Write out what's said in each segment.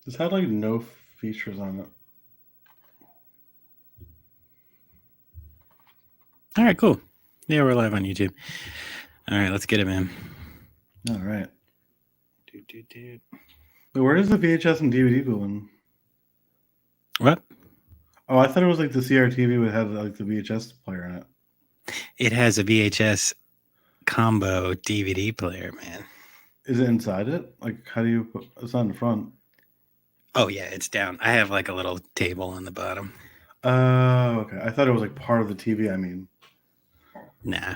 This had like no features on it. All right, cool. Yeah, we're live on YouTube. All right, let's get it, man. All right. Wait, where does the VHS and DVD go in? What? Oh, I thought it was like the CRTV would have like the VHS player in it. It has a VHS combo DVD player, man. Is it inside it? Like, how do you put it's not in the front? Oh, yeah, it's down. I have like a little table on the bottom. Oh, okay. I thought it was like part of the TV. I mean, Nah.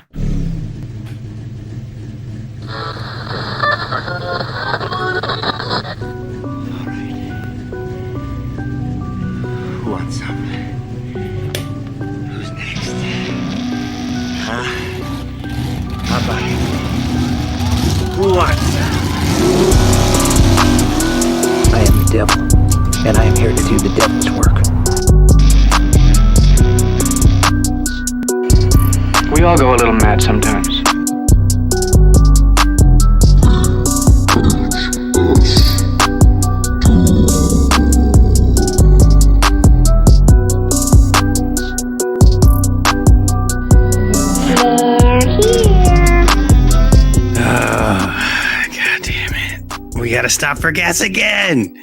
What's up? Who's next? Huh? How about it? What's up? I am the devil, and I am here to do the devil's work. We all go a little mad sometimes. We gotta stop for gas again.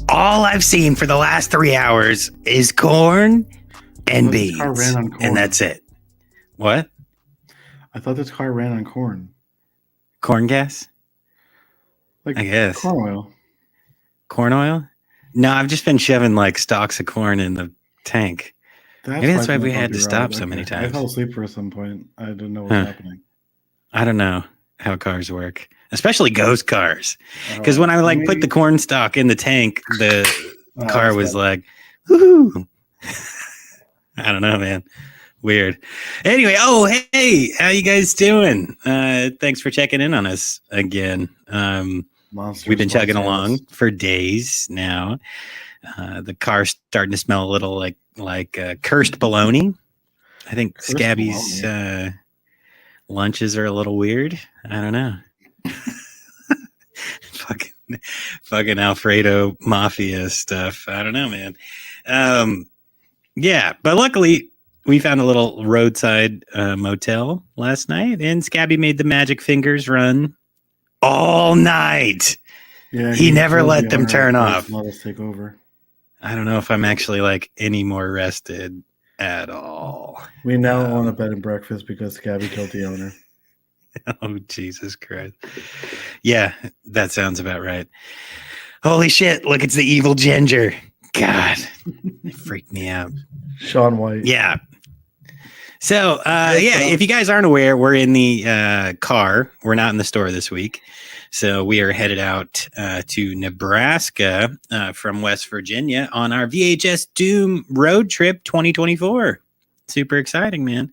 All I've seen for the last 3 hours is corn and beans, and that's it. What? I thought this car ran on corn. Corn gas? Like, I guess. corn oil. Corn oil? No, I've just been shoving like stalks of corn in the tank. Maybe that's why we had to stop so many times. I fell asleep for some point. I didn't know what was happening. I don't know how cars work, especially ghost cars. Because when I like put the corn stalk in the tank, the car was like, woohoo. I don't know, man. Weird. Anyway, oh, hey, how you guys doing? Thanks for checking in on us again. We've been chugging along for days now. The car's starting to smell a little like cursed bologna. I think cursed Scabby's lunches are a little weird. I don't know. fucking Alfredo mafia stuff. I don't know, man. Yeah, but luckily we found a little roadside motel last night, and Scabby made the magic fingers run all night. Yeah, he never let them turn off. Let us take over. I don't know if I'm actually like any more rested at all. We now own a bed and breakfast because Scabby killed the owner. Oh, Jesus Christ. Yeah, that sounds about right. Holy shit, look, it's the evil ginger. God, it freaked me out. Sean White. Yeah. So, if you guys aren't aware, we're in the car. We're not in the store this week. So we are headed out to Nebraska from West Virginia on our VHS Doom road trip 2024. Super exciting, man.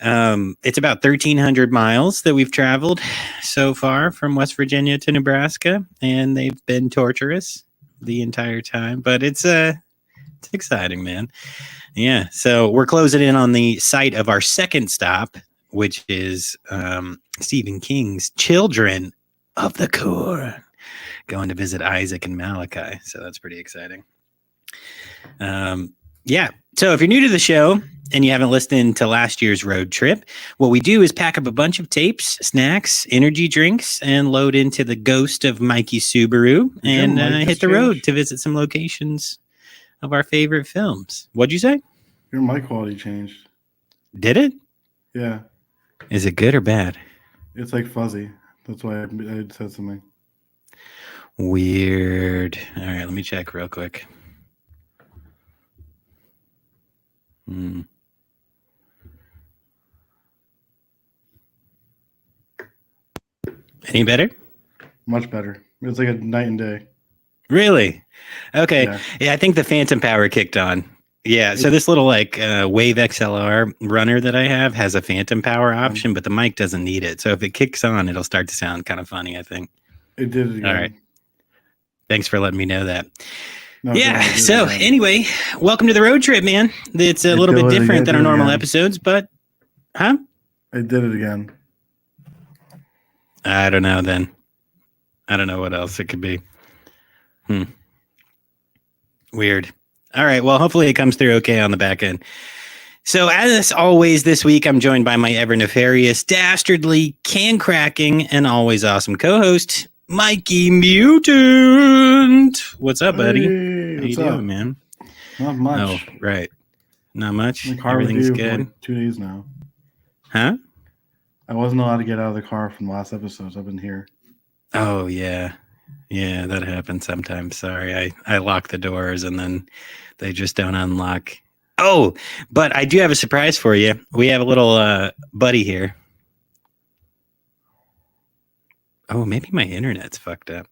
It's about 1,300 miles that we've traveled so far from West Virginia to Nebraska, and they've been torturous the entire time, but it's exciting, man. Yeah, so we're closing in on the site of our second stop, which is Stephen King's Children of the Corn, going to visit Isaac and Malachi. So that's pretty exciting. Yeah. So if you're new to the show and you haven't listened to last year's road trip, what we do is pack up a bunch of tapes, snacks, energy drinks, and load into the Ghost of Mikey Subaru and hit the road to visit some locations of our favorite films. What'd you say? Your mic quality changed. Did it? Yeah. Is it good or bad? It's like fuzzy. That's why I said something. Weird. All right, let me check real quick. Any better? Much better. It's like a night and day. Really? Okay. Yeah, I think the phantom power kicked on. Yeah, so this little like Wave XLR runner that I have has a phantom power option, but the mic doesn't need it. So if it kicks on, it'll start to sound kind of funny, I think. It did it again. All right. Thanks for letting me know that. No, yeah. So anyway, welcome to the road trip, man. It's a little bit different than our normal episodes, but I did it again. I don't know then. I don't know what else it could be. Weird. All right. Well, hopefully it comes through okay on the back end. So, as always, this week I'm joined by my ever nefarious, dastardly, can cracking, and always awesome co-host, Mikey Mutant. What's up, buddy? Hey, How you what's doing, up? man? Not much. Oh, right. Not much. I'm in the car with Everything's you good. for like 2 days now. Huh? I wasn't allowed to get out of the car from last episode, so I've been here. Oh, yeah. Yeah, that happens sometimes. Sorry. I lock the doors and then they just don't unlock. Oh, but I do have a surprise for you. We have a little buddy here. Oh, maybe my internet's fucked up.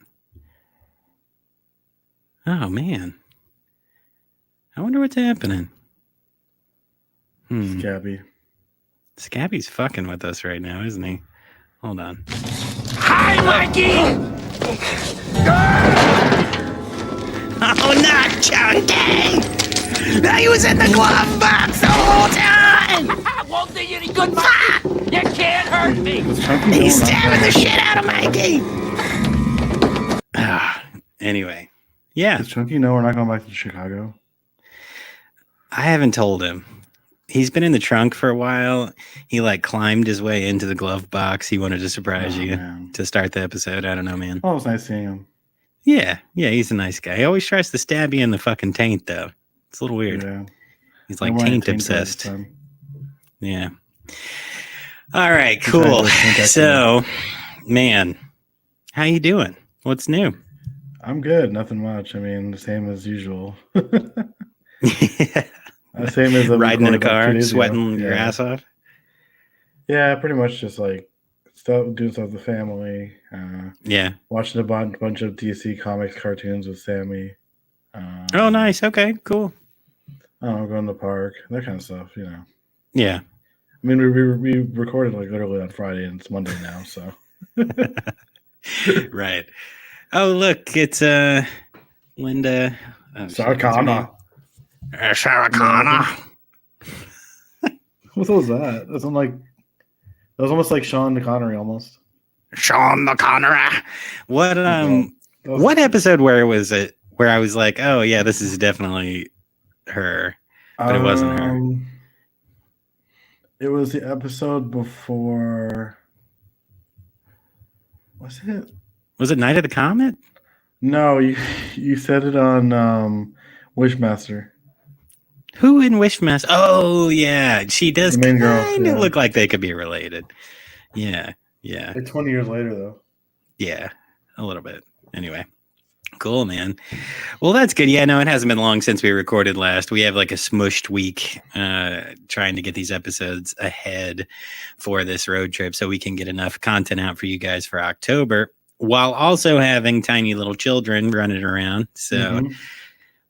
Oh, man. I wonder what's happening. Scabby. Scabby's fucking with us right now, isn't he? Hold on. Hi, Mikey! Oh, not Chunky! He was in the glove box the whole time! Won't do you any good, Mikey! You can't hurt me! Does Chunky know He's we're not stabbing the going shit out of Mikey! Anyway, yeah, Does Chunky know we're not going back to Chicago? I haven't told him. He's been in the trunk for a while. He like climbed his way into the glove box. He wanted to surprise you Man. to start the episode. I don't know, man. Oh, it was nice seeing him. Yeah, he's a nice guy. He always tries to stab you in the fucking taint, though. It's a little weird. Yeah. He's I like wanted taint taint obsessed. this time. Yeah. All right, He's trying to cool. go taint that So, man, how you doing? What's new? I'm good. Nothing much. I mean, the same as usual. Yeah. Same as I Riding in a recorded, like, 2 car, days ago. sweating your Yeah. ass off. Yeah, pretty much just like doing stuff with the family. Yeah. Watching a bunch of DC Comics cartoons with Sammy. Oh, nice. Okay, cool. I don't know, going to the park, that kind of stuff, you know. Yeah. I mean, we recorded like literally on Friday and it's Monday now, so. Right. Oh, look, it's Linda. Oh, shit, Sarah what's her Connor. name? Sarah Connor. What was that? That was almost like Sean Connery almost. Sean the Connery. What That was- what episode where was it where I was like, oh yeah, this is definitely her. But it wasn't her. It was the episode before. Was it? Was it Night of the Comet? No, you said it on Wishmaster. Who in Wishmaster? Oh yeah, she does The main girl, kind of yeah. look like they could be related. Yeah. Like 20 years later, though. Yeah, a little bit. Anyway, cool, man. Well, that's good. Yeah, no, it hasn't been long since we recorded last. We have like a smushed week trying to get these episodes ahead for this road trip so we can get enough content out for you guys for October while also having tiny little children running around. So Mhm.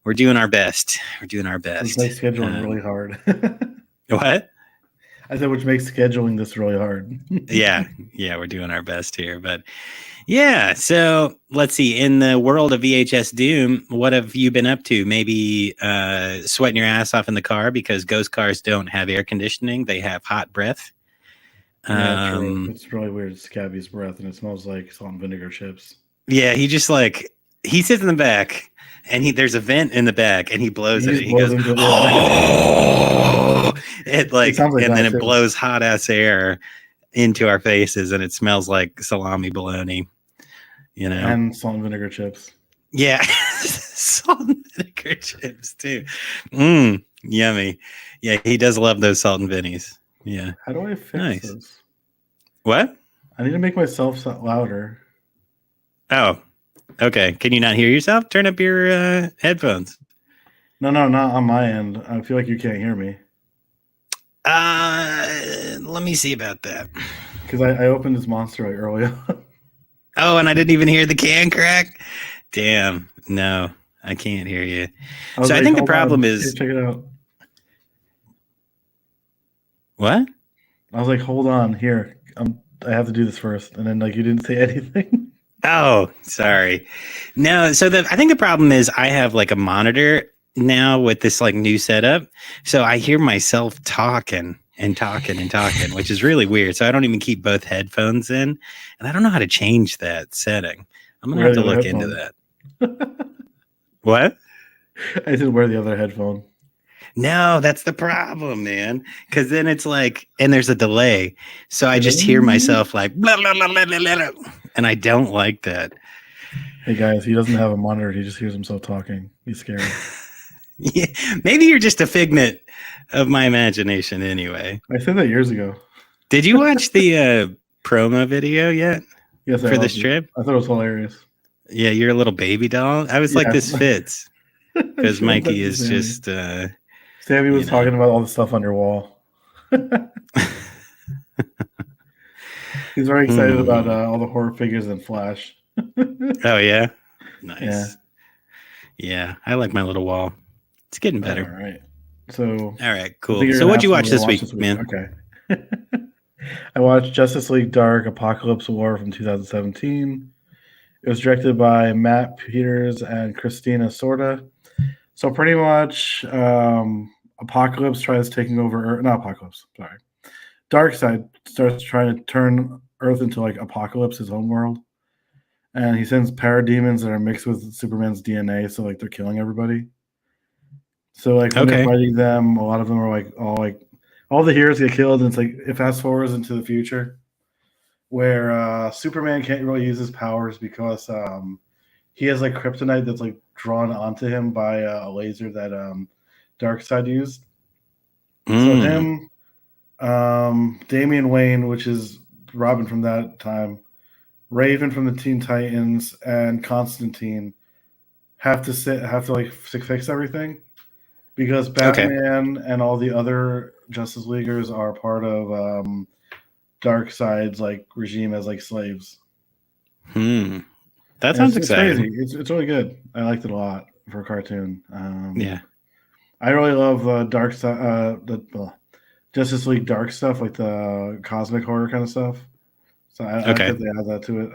we're doing our best. We're doing our best. Which makes scheduling really hard. What? I said, which makes scheduling this really hard. Yeah, we're doing our best here. But yeah, so let's see. In the world of VHS Doom, what have you been up to? Maybe sweating your ass off in the car because ghost cars don't have air conditioning; they have hot breath. Yeah, true. It's really weird. It's Scabby's breath, and it smells like salt and vinegar chips. Yeah, he just like he sits in the back, and there's a vent in the back, and he blows it. just He blows goes, into it. oh, it like, It sounds like and that then too. it blows hot ass air into our faces, and it smells like salami bologna. You know, And salt and vinegar chips. yeah, salt and vinegar chips too. Yummy. Yeah, he does love those salt and vinnies. Yeah. How do I fix Nice. this? What? I need to make myself sound louder. Oh, okay. Can you not hear yourself? Turn up your headphones. No, not on my end. I feel like you can't hear me. Let me see about that. Because I opened this monster like earlier. Oh, and I didn't even hear the can crack. Damn. No, I can't hear you. was So I like, think the hold on, problem is- check it out. What? I was like, hold on, here. I have to do this first. And then like you didn't say anything. Oh, sorry. No, so I think the problem is I have like a monitor now with this like new setup. So I hear myself talking, which is really weird. So I don't even keep both headphones in. And I don't know how to change that setting. I'm going to have to Where are look the into that. What? I didn't wear the other headphone. No, that's the problem, man. Because then it's like, and there's a delay, so I just hear myself like, blah, blah, blah, blah, blah, blah, and I don't like that. Hey guys, he doesn't have a monitor. He just hears himself talking. He's scary. Yeah, maybe you're just a figment of my imagination. Anyway, I said that years ago. did you watch the promo video yet Yes, I for loved this it. trip? I thought it was hilarious. Yeah, you're a little baby doll. I was like, Yeah. this fits because Showed that Mikey to is Sammy. just. Sammy was you know. talking about all the stuff on your wall. He's very excited about all the horror figures in Flash. Oh yeah, nice. Yeah, I like my little wall. It's getting better. All right. So, All right, I cool. think you're So gonna what'd you ask me watch what I this watched week, man? Okay. I watched Justice League Dark Apocalypse War from 2017. It was directed by Matt Peters and Christina Sorda. So pretty much, Apocalypse tries taking over Earth. Not Apocalypse, sorry. Darkseid starts trying to turn Earth into like Apocalypse, his home world. And he sends parademons that are mixed with Superman's DNA, so like they're killing everybody. So like when they're fighting them, a lot of them are like all the heroes get killed, and it's like it fast forwards into the future where Superman can't really use his powers because he has like kryptonite that's like drawn onto him by a laser that Darkseid used. So him, Damian Wayne, which is Robin from that time, Raven from the Teen Titans, and Constantine have to like fix everything because Batman and all the other Justice Leaguers are part of Darkseid's like regime as like slaves. That sounds exciting. It's crazy. It's really good. I liked it a lot for a cartoon. Yeah, I really love the Justice League Dark stuff, like the cosmic horror kind of stuff. So I like that they add that to it.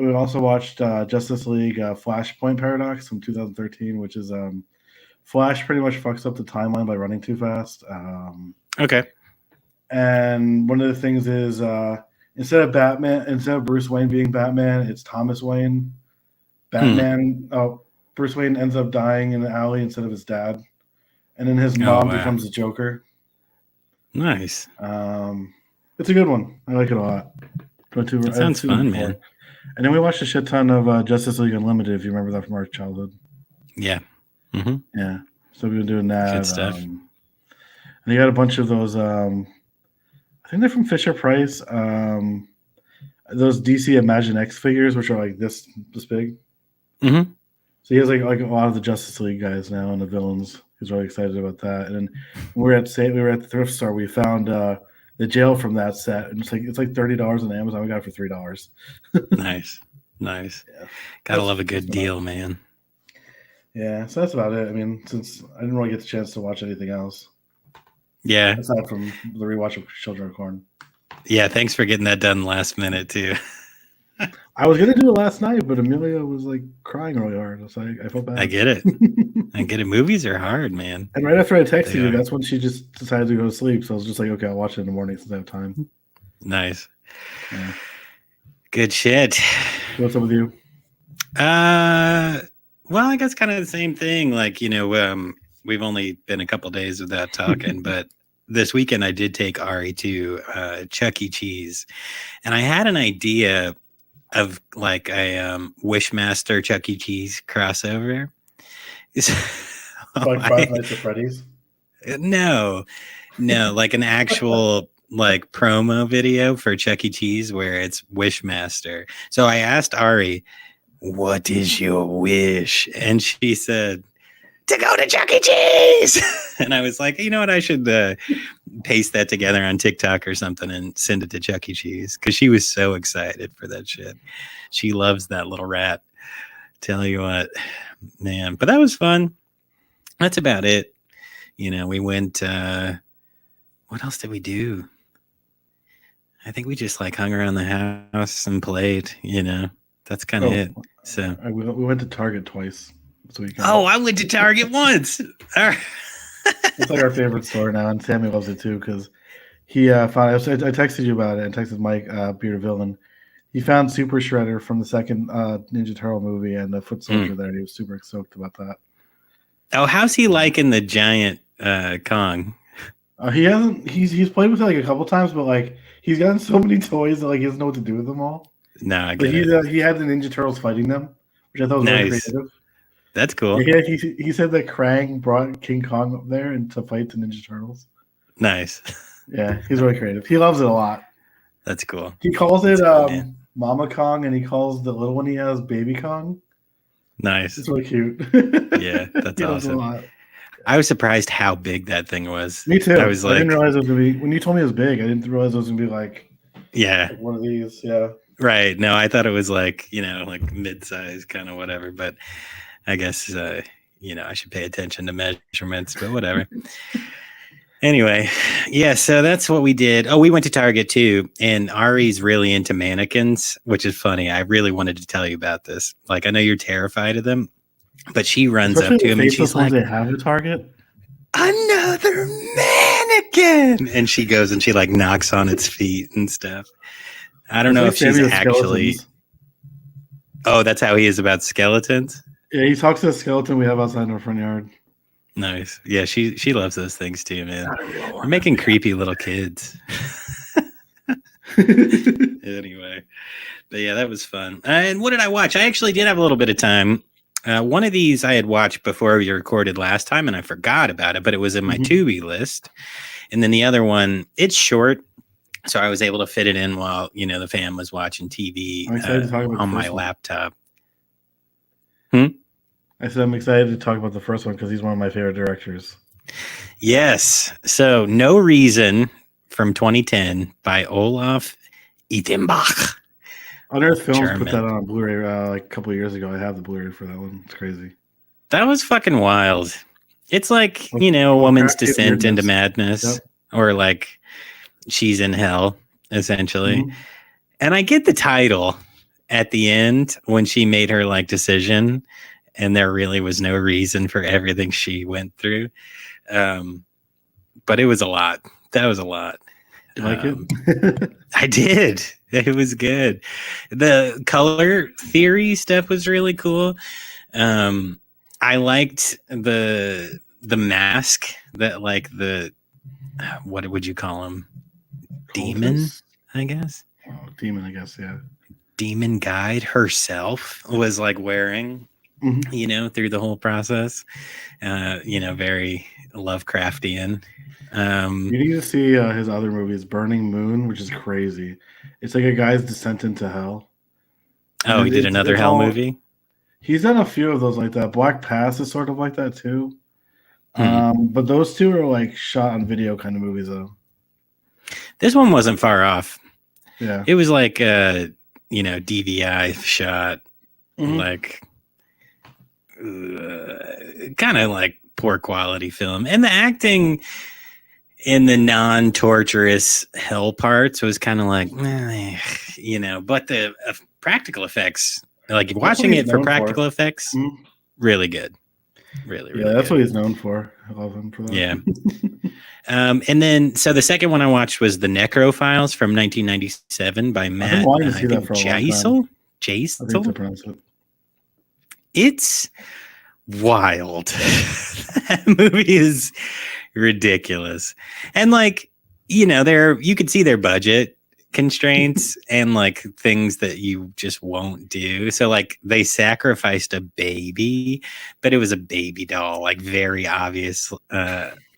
We also watched Justice League Flashpoint Paradox from 2013, which is Flash pretty much fucks up the timeline by running too fast. And one of the things is instead of Bruce Wayne being Batman, it's Thomas Wayne. Bruce Wayne ends up dying in the alley instead of his dad, and then his mom becomes the Joker. Nice. It's a good one. I like it a lot. That sounds fun, man. And then we watched a shit ton of Justice League Unlimited, if you remember that from our childhood. Yeah. Mm-hmm. Yeah. So we've been doing that. Good stuff. And you got a bunch of those. I think they're from Fisher Price. Those DC Imagine X figures, which are like this big. Mm-hmm. So he has like a lot of the Justice League guys now and the villains. He's really excited about that. And then we were at the thrift store. We found the jail from that set, and it's like $30 on Amazon. We got it for $3. Nice. Yeah. Gotta love a good deal, man. Yeah, so that's about it. I mean, since I didn't really get the chance to watch anything else. Yeah. Aside from the rewatch of Children of Corn. Yeah, thanks for getting that done last minute too. I was gonna do it last night, but Amelia was like crying really hard. So I felt bad. I get it. Movies are hard, man. And right after I texted you, that's when she just decided to go to sleep. So I was just like, okay, I'll watch it in the morning since I have time. Nice. Yeah. Good shit. What's up with you? Well, I guess kind of the same thing. Like, we've only been a couple days without talking, but this weekend I did take Ari to Chuck E. Cheese, and I had an idea of like a Wishmaster Chuck E. Cheese crossover. Like Five Nights at Freddy's? No, like an actual like promo video for Chuck E. Cheese where it's Wishmaster. So I asked Ari, "What is your wish?" And she said, "To go to Chuck E. Cheese." And I was like, you know what? I should paste that together on TikTok or something and send it to Chuck E. Cheese because she was so excited for that shit. She loves that little rat. Tell you what, man. But that was fun. That's about it. We went. What else did we do? I think we just like hung around the house and played. That's kind of it. So we went to Target twice this weekend. Oh, I went to Target once. It's like our favorite store now, and Sammy loves it too because he found. I texted you about it and texted Mike Peter Villain. he found Super Shredder from the second Ninja Turtle movie and the Foot Soldier there. And he was super stoked about that. Oh, how's he liking the giant Kong? He hasn't. He's played with it like a couple times, but like he's gotten so many toys that like he doesn't know what to do with them all. No, I But get it. he had the Ninja Turtles fighting them, which I thought was very Nice. creative. That's cool. Yeah, he said that Krang brought King Kong up there and to fight the Ninja Turtles. Nice. Yeah, he's really creative. He loves it a lot. That's cool. He calls it That's cool, man. Mama Kong, and he calls the little one he has Baby Kong. Nice. It's really cute. Yeah, that's He loves it a awesome. lot. I was surprised how big that thing was. Me too. I was like, didn't realize it was gonna be when you told me it was big. I didn't realize it was gonna be like yeah, one of these. Yeah. right. No, I thought it was like, like mid-size kind of whatever, but I guess, I should pay attention to measurements, but whatever. Anyway, yeah, so that's what we did. Oh, we went to Target too, and Ari's really into mannequins, which is funny. I really wanted to tell you about this. Like, I know you're terrified of them, but she runs Especially up to the him and faceless she's ones like, they have at Target. another mannequin, and she goes and she like knocks on its feet and stuff. I don't know if she's actually. Skeletons. Oh, that's how he is about skeletons. Yeah, he talks to the skeleton we have outside in our front yard. Nice. Yeah, she loves those things too, man. We're making creepy little kids. Anyway, but yeah, that was fun. And what did I watch? I actually did have a little bit of time. One of these I had watched before we recorded last time, and I forgot about it, but it was in my Tubi list. And then the other one, it's short, so I was able to fit it in while the fam was watching TV on my laptop. I said I'm excited to talk about the first one because he's one of my favorite directors. Yes. So, No Reason from 2010 by Olaf Ittenbach. Unearthed Films German. put that on Blu-ray like a couple of years ago. I have the Blu-ray for that one. It's crazy. That was fucking wild. It's like, a woman's descent into madness, Yep. or like she's in hell, essentially. And I get the title at the end when she made her like decision, and there really was no reason for everything she went through. But it was a lot. That was a lot. You like it? I did. It was good. The color theory stuff was really cool. I liked the mask that like what would you call him? Demon, I guess. Oh, demon, I guess, yeah. Demon guide herself was like wearing, through the whole process. Very Lovecraftian. You need to see his other movies, Burning Moon, which is crazy. It's like a guy's descent into hell. Oh, he did another hell movie? He's done a few of those like that. Black Pass is sort of like that too. But those two are like shot on video kind of movies though. This one wasn't far off. Yeah. It was like a, DVI shot, like kind of like poor quality film. And the acting in the non-torturous hell parts was kind of like, but the really effects, like watching it for practical effects, really good. Really that's good. what he's known for. I love him for that. Yeah. And then, so the second one I watched was The Necro Files from 1997 by Matt Jaisel. Jaisel? It's wild. That movie is ridiculous. And like, you could see their budget constraints and like things that you just won't do. So like they sacrificed a baby, but it was a baby doll, like very obvious,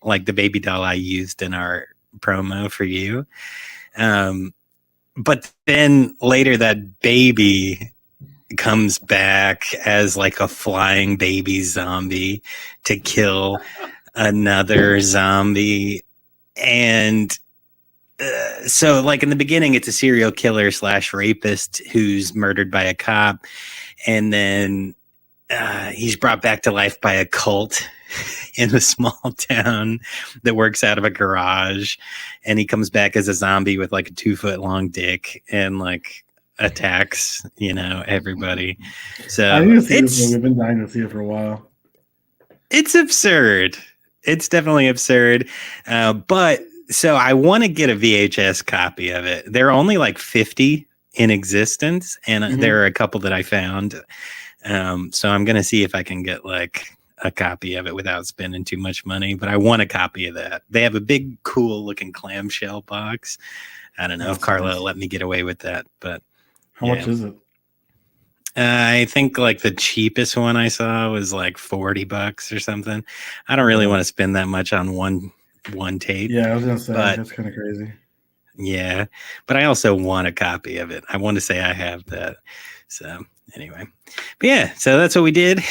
like the baby doll I used in our promo for you. But then later that baby comes back as like a flying baby zombie to kill another zombie. And so like in the beginning, it's a serial killer / rapist who's murdered by a cop. And then he's brought back to life by a cult in a small town that works out of a garage. And he comes back as a zombie with like a 2-foot-long dick and like attacks, everybody. So I need to see this movie. I've been dying to see it for a while. It's absurd. It's definitely absurd. But so I want to get a VHS copy of it. They're only like $50 in existence, and there are a couple that I found. So I'm gonna see if I can get like a copy of it without spending too much money. But I want a copy of that. They have a big, cool looking clamshell box. I don't know if Carla will let me get away with that, but How much is it? I think like the cheapest one I saw was like $40 or something. I don't really want to spend that much on one tape. Yeah, I was gonna say but that's kind of crazy. yeah, but I also want a copy of it. I want to say I have that. So anyway, but yeah, so that's what we did.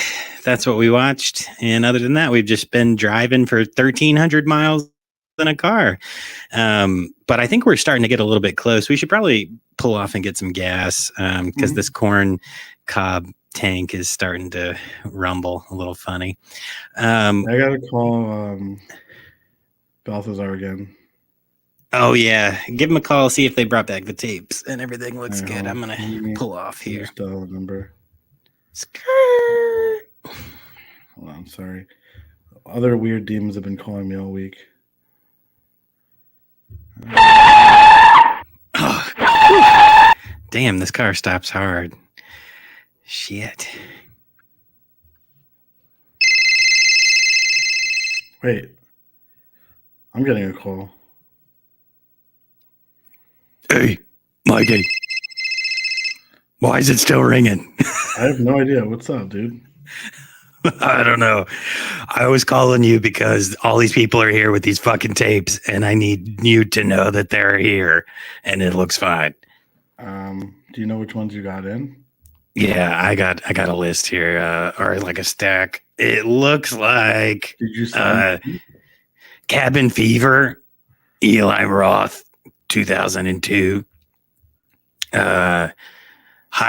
That's what we watched. And other than that, we've just been driving for 1,300 miles in a car. But I think we're starting to get a little bit close. We should probably pull off and get some gas because this corn cob tank is starting to rumble a little funny. I gotta call Balthazar again. Oh yeah, give them a call, see if they brought back the tapes and everything looks good. I'm gonna pull off here. Just dial the number. Skirt. Hold on, sorry. Other weird demons have been calling me all week. Oh. Damn, this car stops hard. Shit. Wait, I'm getting a call. Hey, Mikey. Why is it still ringing? I have no idea. What's up, dude? I don't know. I was calling you because all these people are here with these fucking tapes, and I need you to know that they're here, and it looks fine. Do you know which ones you got in? Yeah, I got a list here, or like a stack. It looks like Did you sign? Cabin Fever, Eli Roth, 2002. High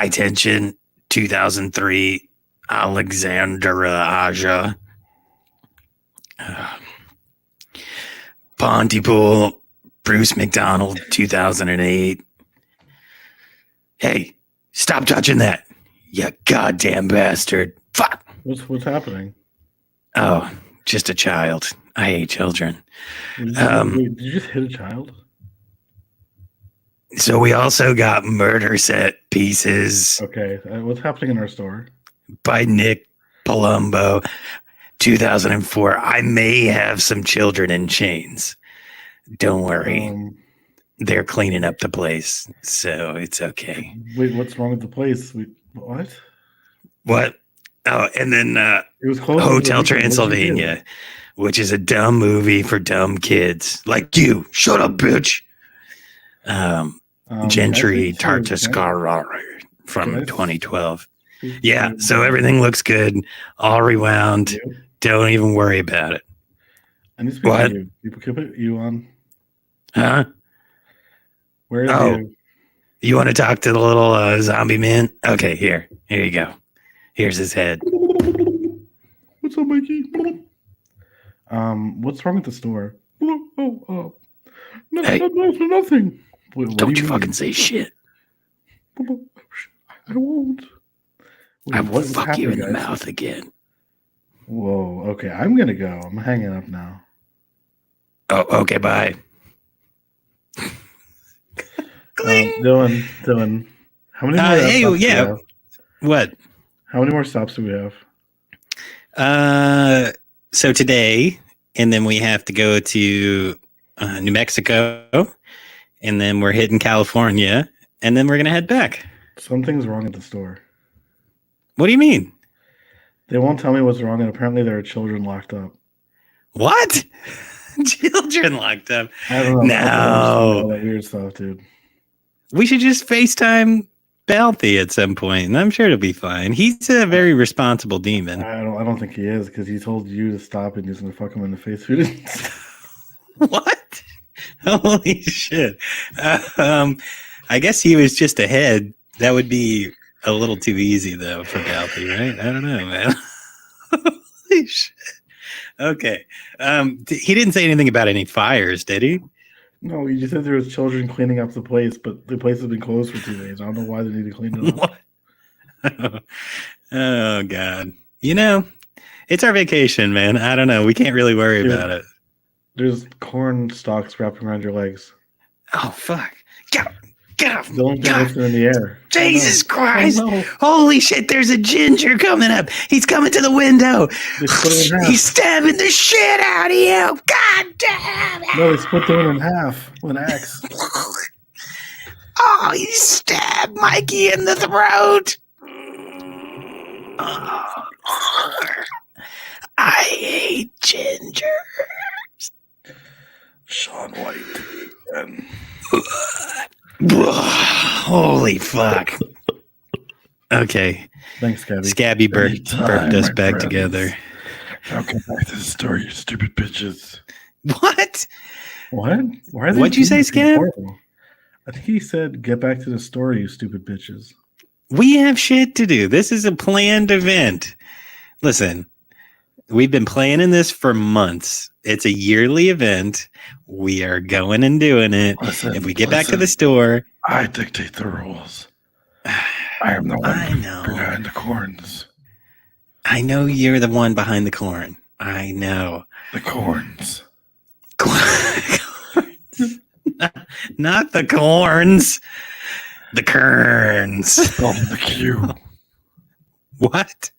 Tension, 2003. Alexandra Aja. Pontypool, Bruce McDonald, 2008. Hey, stop touching that, you goddamn bastard. Fuck. What's happening? Oh, just a child. I hate children. Wait, did you just hit a child? So we also got Murder Set Pieces Okay, what's happening in our store? by Nick Palumbo, 2004. I may have some children in chains. Don't worry. They're cleaning up the place, so it's okay. Wait, what's wrong with the place? What? What? Oh, and then It was closed. Hotel Transylvania, which is a dumb movie for dumb kids like you. Shut up, bitch. Gentry Tartascara from 2012. Yeah, so everything looks good. All rewound. Don't even worry about it. I need to speak to you. People can put you on. Huh? Where is you? You want to talk to the little zombie man? Okay, here you go. Here's his head. What's up, Mikey? What's wrong with the store? No, nothing. Wait, Don't you fucking say shit. I won't. I will fuck you in the mouth again. Whoa, okay, I'm gonna go. I'm hanging up now. Oh, okay, bye. Dylan, how many more hey, stops do we yeah. have? What? How many more stops do we have? So today, and then we have to go to New Mexico, and then we're hitting California, and then we're gonna head back. Something's wrong at the store. What do you mean? They won't tell me what's wrong, and apparently there are children locked up. What? Children locked up? I don't know. No. All that weird stuff, dude. We should just FaceTime Balthy at some point, and I'm sure it'll be fine. He's a very responsible demon. I don't think he is, because he told you to stop and he's gonna fuck him in the face. Who didn't? What? Holy shit. I guess he was just ahead. That would be a little too easy, though, for Balthy, right? I don't know, man. Holy shit. Okay. He didn't say anything about any fires, did he? No, he just said there was children cleaning up the place, but the place has been closed for 2 days. I don't know why they need to clean it up. What? Oh, God. You know, it's our vacation, man. I don't know. We can't really worry about it. There's corn stalks wrapped around your legs. Oh, fuck. Yeah. God, The only thing God. lifted in the air. Jesus Christ. Oh, no. Holy shit, there's a ginger coming up. He's coming to the window. They split it in half. He's stabbing the shit out of you. God damn it. No, they split the one in half with an axe. Oh, he stabbed Mikey in the throat. I hate ginger. Sean White. And Holy fuck. Okay. thanks, Scabby. Scabby burped us my back friends. together. Now come back to the story, you stupid bitches. What? What? Why are they What'd you say, being Scab? horrible? I think he said, "Get back to the story, you stupid bitches." We have shit to do. This is a planned event. Listen, we've been planning this for months. It's a yearly event. We are going and doing it. Listen, if we get back to the store, I dictate the rules. I am the one I know. behind the corns. I know you're the one behind the corn. I know. The corns. Not the corns. The kerns. Spelled with a Q. What?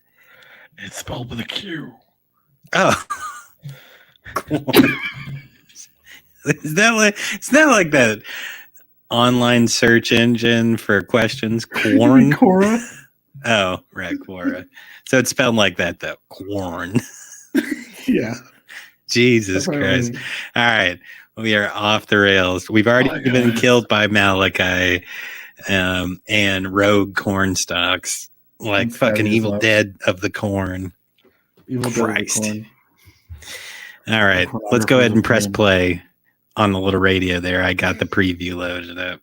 It's spelled with a Q. Oh. Is that like that online search engine for questions? Corn? Cora? Oh, right, Quora. So it's spelled like that, though. Corn. Yeah. Jesus Christ. All right. We are off the rails. We've already been killed by Malachi and rogue corn stalks. Like fucking Evil Dead of the Corn. Evil Dead of the Corn. All right. Let's go ahead and press play on the little radio there. I got the preview loaded up.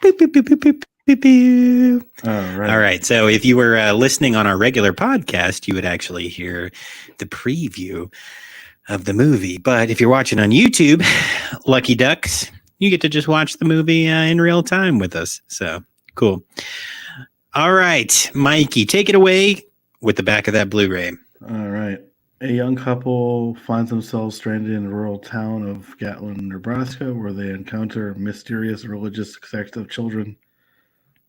Boop, boop, boop, boop, boop, boop, boop. All right. So if you were listening on our regular podcast, you would actually hear the preview of the movie. But if you're watching on YouTube, lucky ducks, you get to just watch the movie in real time with us. So cool. All right, Mikey, take it away with the back of that Blu-ray. All right. A young couple finds themselves stranded in the rural town of Gatlin, Nebraska, where they encounter a mysterious religious sect of children.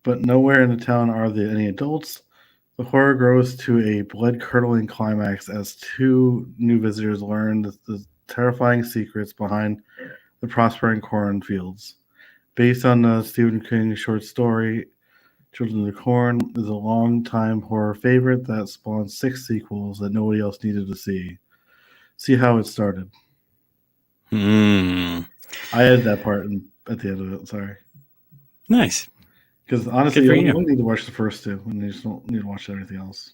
But nowhere in the town are there any adults. The horror grows to a blood-curdling climax as two new visitors learn the terrifying secrets behind the prospering cornfields. Based on the Stephen King short story, Children of the Corn is a long-time horror favorite that spawned 6 sequels that nobody else needed to see. See how it started. I added that part at the end of it. Sorry. Nice. Because honestly, you only need to watch the first 2, and you just don't need to watch everything else.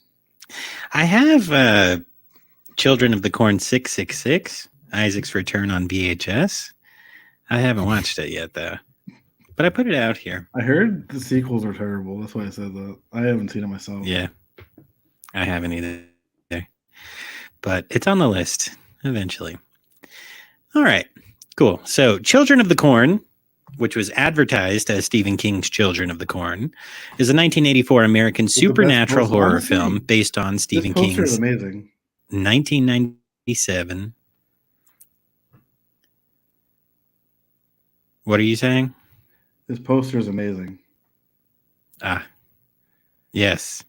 I have Children of the Corn 666, Isaac's Return on VHS. I haven't watched it yet, though. But I put it out here. I heard the sequels are terrible. That's why I said that. I haven't seen it myself. Yeah. I haven't either. But it's on the list eventually. All right. Cool. So Children of the Corn, which was advertised as Stephen King's Children of the Corn, is a 1984 American supernatural horror film based on Stephen King's amazing. 1997. What are you saying? This poster is amazing. Yes.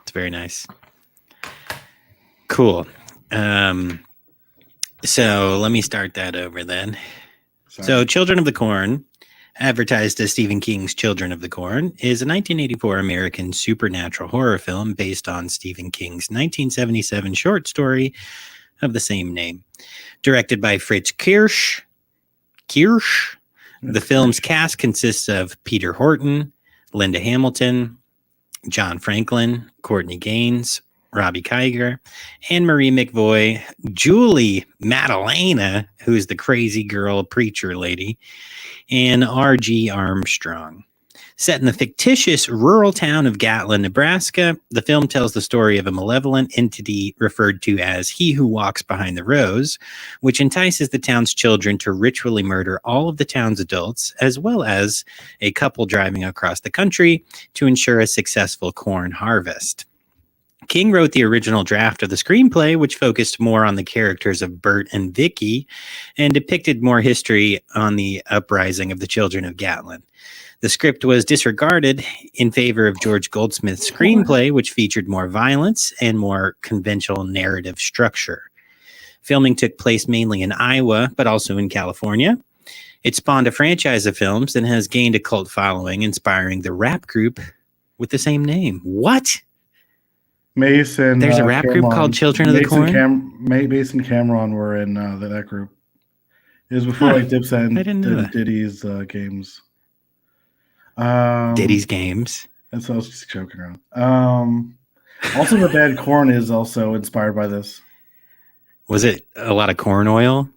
It's very nice. Cool. So let me start that over then. Sorry. So Children of the Corn, advertised as Stephen King's Children of the Corn, is a 1984 American supernatural horror film based on Stephen King's 1977 short story of the same name. Directed by Fritz Kirsch. The film's cast consists of Peter Horton, Linda Hamilton, John Franklin, Courtney Gaines, Robbie Kiger, Anne-Marie McVoy, Julie Madalena, who's the crazy girl preacher lady, and R.G. Armstrong. Set in the fictitious rural town of Gatlin, Nebraska, the film tells the story of a malevolent entity referred to as He Who Walks Behind the Rose, which entices the town's children to ritually murder all of the town's adults, as well as a couple driving across the country to ensure a successful corn harvest. King wrote the original draft of the screenplay, which focused more on the characters of Bert and Vicky and depicted more history on the uprising of the children of Gatlin. The script was disregarded in favor of George Goldsmith's screenplay, which featured more violence and more conventional narrative structure. Filming took place mainly in Iowa, but also in California. It spawned a franchise of films and has gained a cult following, inspiring the rap group with the same name. What? Mason. There's a rap group called Children of the Corn? Mason and Cameron were in that group. It was before like Dipset and Diddy's games. Diddy's games. That's what I was just joking around. Also, the band Corn is also inspired by this. Was it a lot of corn oil?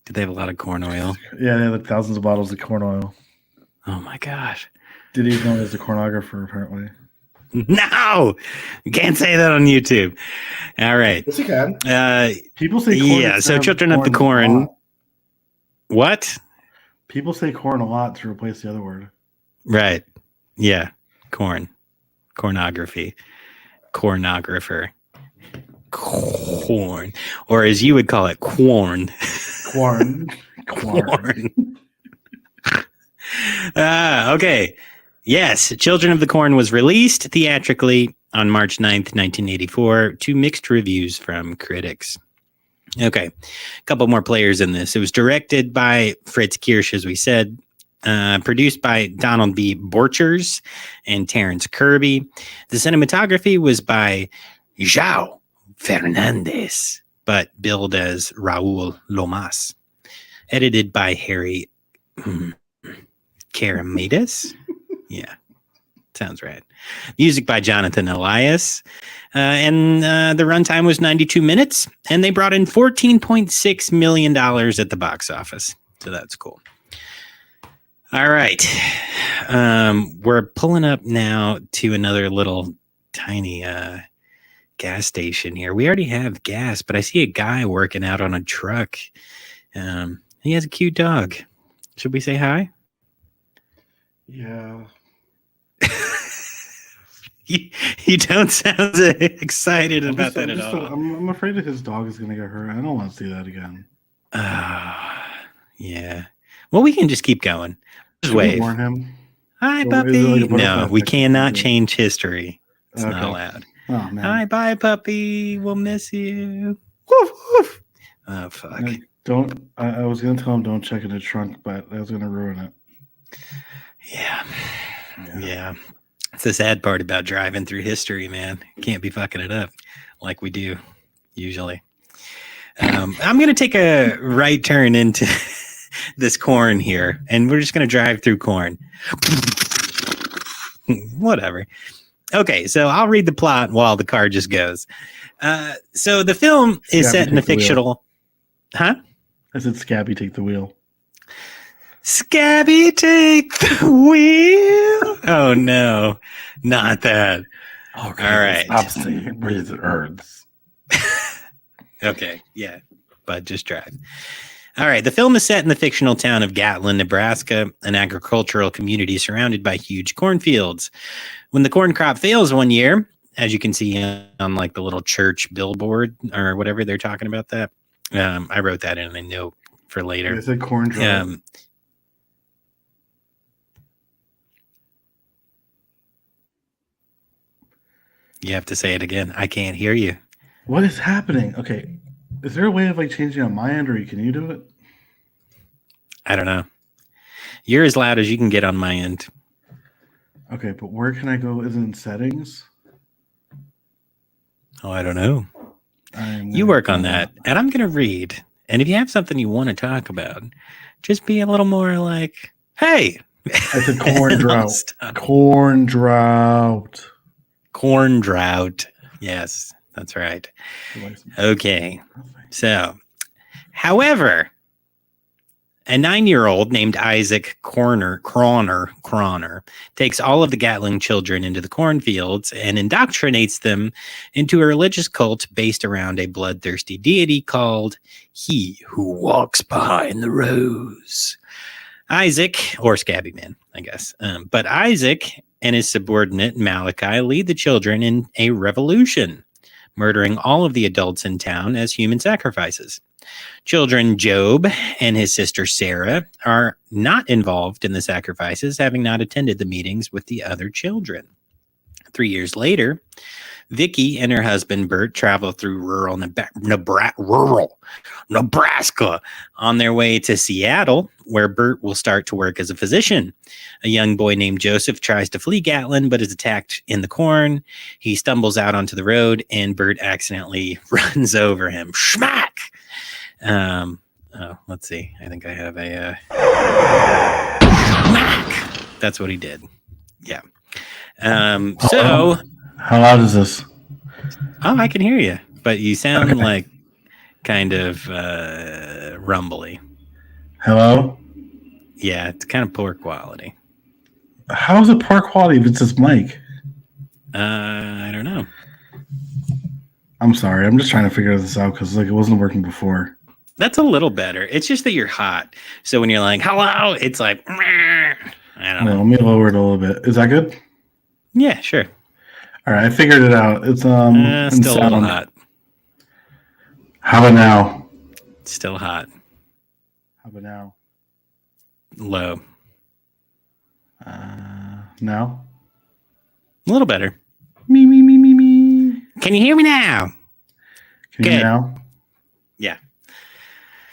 Did they have a lot of corn oil? Yeah, they had like thousands of bottles of corn oil. Oh my gosh. Diddy's known as the cornographer, apparently. No! You can't say that on YouTube. All right. Yes, you can. People say corn. Yeah, so Children of the Corn. What? People say corn a lot to replace the other word. Right. Yeah. Corn. Cornography. Cornographer. Corn. Or as you would call it, corn. Corn. Corn. Okay. Yes, Children of the Corn was released theatrically on March 9th, 1984, to mixed reviews from critics. Okay, a couple more players in this. It was directed by Fritz Kirsch, as we said, produced by Donald B. Borchers and Terrence Kirby. The cinematography was by João Fernandes, but billed as Raul Lomas. Edited by Harry Karamides. Yeah, sounds right. Music by Jonathan Elias. And the runtime was 92 minutes, and they brought in $14.6 million at the box office. So that's cool. All right. We're pulling up now to another little tiny gas station here. We already have gas, but I see a guy working out on a truck. He has a cute dog. Should we say hi? Yeah. You don't sound excited about that at all. I'm afraid that his dog is going to get hurt. I don't want to see that again. Yeah. Well, we can just keep going. Just wave. Warn him? Hi, puppy. No, we cannot change history. It's not allowed. Oh, man. Hi, bye, puppy. We'll miss you. Woof, woof. Oh, fuck. I was going to tell him don't check in the trunk, but that was going to ruin it. Yeah. It's the sad part about driving through history, man. Can't be fucking it up like we do usually. I'm going to take a right turn into this corn here, and we're just going to drive through corn. Whatever. Okay, so I'll read the plot while the car just goes. So the film is set in a fictional... Huh? I said, Scabby, take the wheel. Scabby, take the wheel. Oh no, not that. Okay, all right. Stop saying it. Breathe, it hurts. Okay, yeah, but just drive. All right. The film is set in the fictional town of Gatlin, Nebraska, an agricultural community surrounded by huge cornfields. When the corn crop fails one year, as you can see on like the little church billboard or whatever they're talking about that. I wrote that in a note for later. Is it corn drought? You have to say it again. I can't hear you. What is happening? Okay. Is there a way of like changing on my end, or can you do it? I don't know. You're as loud as you can get on my end. Okay, but where can I go? Is it in settings? Oh, I don't know. You work on that, and I'm going to read. And if you have something you want to talk about, just be a little more like, hey. I said corn drought. Corn drought. Corn drought. Yes, that's right. Okay. So, however, a 9-year-old named Isaac Croner takes all of the Gatling children into the cornfields and indoctrinates them into a religious cult based around a bloodthirsty deity called He Who Walks Behind the Rose. Isaac, or Scabby Man, I guess. But Isaac and his subordinate Malachi lead the children in a revolution. murdering all of the adults in town as human sacrifices. Children Job and his sister Sarah are not involved in the sacrifices, having not attended the meetings with the other children. 3 years later, Vicky and her husband Bert travel through rural Nebraska on their way to Seattle, where Bert will start to work as a physician. A young boy named Joseph tries to flee Gatlin, but is attacked in the corn. He stumbles out onto the road, and Bert accidentally runs over him. Schmack! Let's see. I think I have a schmack. That's what he did. Yeah. So how loud is this? Oh, I can hear you, but you sound like kind of rumbly. Hello? Yeah, it's kind of poor quality. How is it poor quality if it's this mic? I don't know. I'm sorry. I'm just trying to figure this out because it wasn't working before. That's a little better. It's just that you're hot. So when you're like, hello, it's like, I don't know. Let me lower it a little bit. Is that good? Yeah, sure. All right, I figured it out. It's still a little hot. How about now? Still hot. How about now? Low. Now? A little better. Me. Can you hear me now? Can you hear me now? Yeah.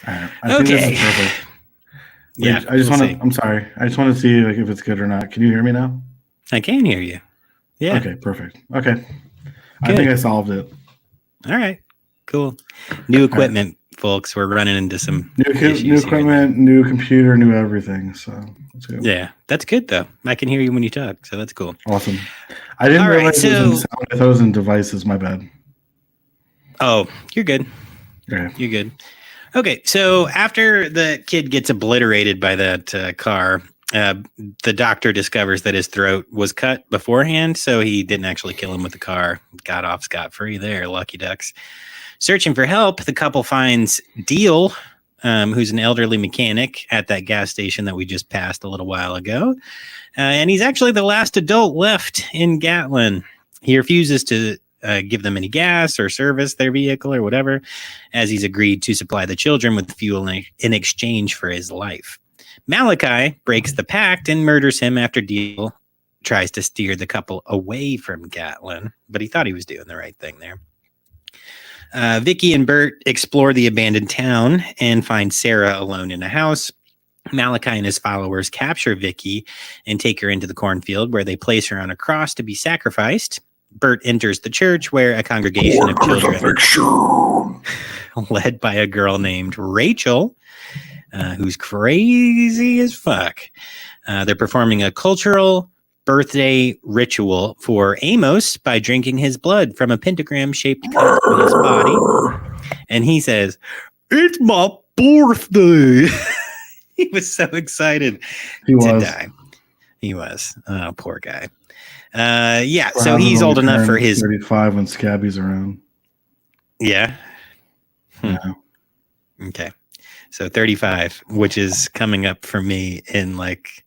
All right. I think this is perfect. Yeah. I just want to. I'm sorry. I just want to see like if it's good or not. Can you hear me now? I can hear you. Yeah. Okay. Perfect. Okay. I think I solved it. All right. Cool. New equipment, folks. We're running into some new equipment, new computer, new everything. So that's good. Yeah, that's good though. I can hear you when you talk, so that's cool. Awesome. I didn't realize it was in sound. I thought it was in devices. My bad. Oh, you're good. Okay. You're good. Okay, so after the kid gets obliterated by that car, the doctor discovers that his throat was cut beforehand, so he didn't actually kill him with the car. Got off scot-free there, lucky ducks. Searching for help, the couple finds Deal, who's an elderly mechanic at that gas station that we just passed a little while ago. And he's actually the last adult left in Gatlin. He refuses to give them any gas or service their vehicle or whatever, as he's agreed to supply the children with fuel in exchange for his life. Malachi breaks the pact and murders him after Deal tries to steer the couple away from Gatlin, but he thought he was doing the right thing there. Vicky and Bert explore the abandoned town and find Sarah alone in a house. Malachi and his followers capture Vicky and take her into the cornfield, where they place her on a cross to be sacrificed. Bert enters the church, where a congregation of children, led by a girl named Rachel, who's crazy as fuck. They're performing a cultural birthday ritual for Amos by drinking his blood from a pentagram-shaped cup on his body. And he says, "It's my birthday." He was so excited to die. He was. Oh, poor guy. Yeah, so he's old enough for his 35 when Scabby's around. Yeah. Yeah. Okay. So 35, which is coming up for me in like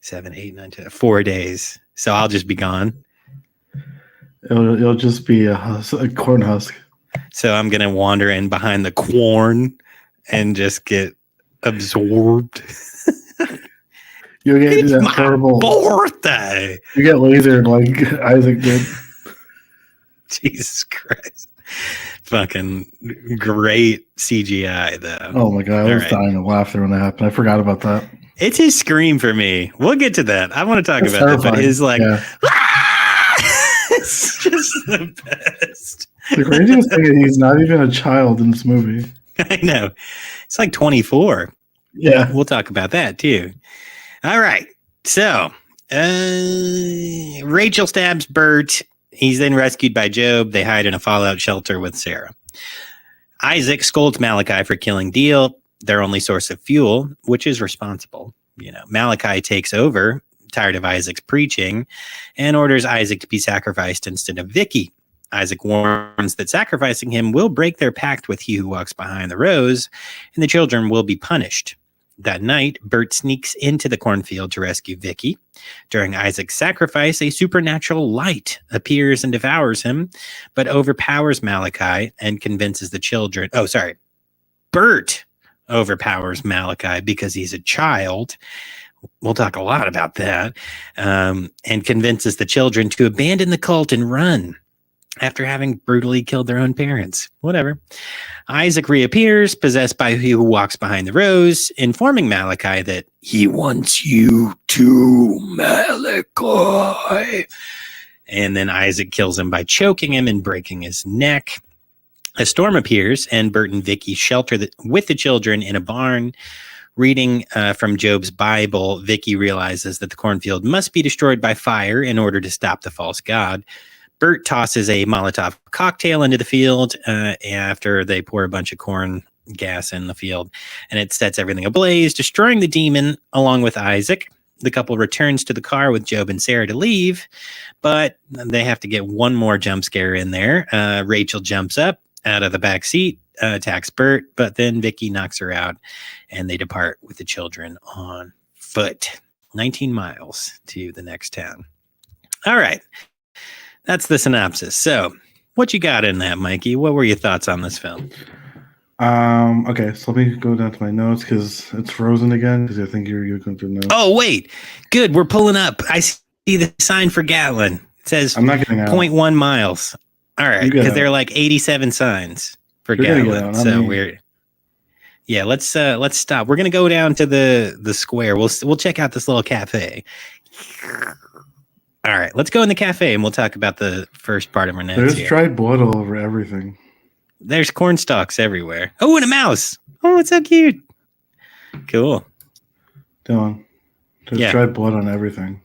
7, 8, 9, 10, 4 days. So I'll just be gone. It'll just be a corn husk. So I'm gonna wander in behind the corn and just get absorbed. You get that horrible birthday. You get lasered like Isaac did. Jesus Christ. Fucking great CGI though. Oh my god, I was dying of laughter when that happened. I forgot about that. It's his scream for me. We'll get to that. I want to talk about that, but his like it's just the best. The craziest thing is he's not even a child in this movie. I know. It's like 24. Yeah. We'll talk about that too. All right. So Rachel stabs Bert. He's then rescued by Job. They hide in a fallout shelter with Sarah. Isaac scolds Malachi for killing Deal, their only source of fuel, which is responsible. You know, Malachi takes over, tired of Isaac's preaching, and orders Isaac to be sacrificed instead of Vicky. Isaac warns that sacrificing him will break their pact with he who walks behind the rose, and the children will be punished. That night, Bert sneaks into the cornfield to rescue Vicky. During Isaac's sacrifice, a supernatural light appears and devours him, but overpowers Malachi and convinces the children. Oh, sorry. Bert overpowers Malachi because he's a child. We'll talk a lot about that. And convinces the children to abandon the cult and run after having brutally killed their own parents. Whatever. Isaac reappears, possessed by who walks behind the rose, informing Malachi that he wants you to, Malachi. And then Isaac kills him by choking him and breaking his neck. A storm appears, and Bert and Vicky shelter with the children in a barn. Reading from Job's Bible, Vicky realizes that the cornfield must be destroyed by fire in order to stop the false god. Bert tosses a Molotov cocktail into the field after they pour a bunch of corn gas in the field, and it sets everything ablaze, destroying the demon along with Isaac. The couple returns to the car with Job and Sarah to leave, but they have to get one more jump scare in there. Rachel jumps up out of the back seat, attacks Bert, but then Vicky knocks her out, and they depart with the children on foot. 19 miles to the next town. All right. That's the synopsis. So, what you got in that, Mikey? What were your thoughts on this film? Okay, so let me go down to my notes because it's frozen again. Because I think you're going through notes. Oh, wait. Good. We're pulling up. I see the sign for Gatlin. It says I'm not getting out. 0.1 miles. All right, because there are like 87 signs for Gatlin. So we're let's stop. We're gonna go down to the square. We'll check out this little cafe. All right, let's go in the cafe and we'll talk about the first part of our notes. There's dried blood all over everything. There's corn stalks everywhere. Oh, and a mouse. Oh, it's so cute. Cool. Dylan, there's dried blood on everything.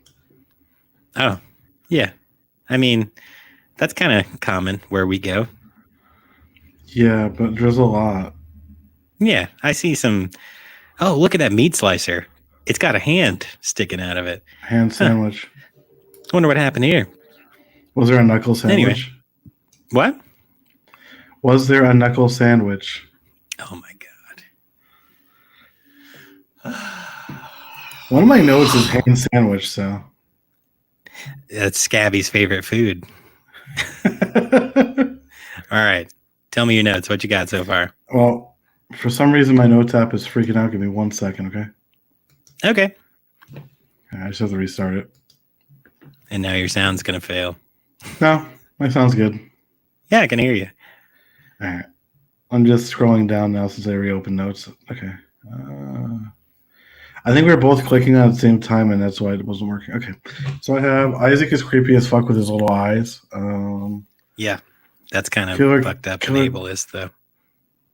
Oh, yeah. I mean, that's kind of common where we go. Yeah, but there's a lot. Yeah, I see some. Oh, look at that meat slicer. It's got a hand sticking out of it. Hand sandwich. Wonder what happened here. Was there a knuckle sandwich? Anyway. What? Was there a knuckle sandwich? Oh my god. One of my notes is hand sandwich, so. That's Scabby's favorite food. All right. Tell me your notes. What you got so far? Well, for some reason my notes app is freaking out. Give me 1 second, okay? Okay. I just have to restart it. And now your sound's going to fail. No, my sound's good. Yeah, I can hear you. All right. I'm just scrolling down now since I reopened notes. Okay. I think we were both clicking on at the same time, and that's why it wasn't working. Okay. So I have Isaac is creepy as fuck with his little eyes. Yeah. That's kind of fucked up and ableist, though.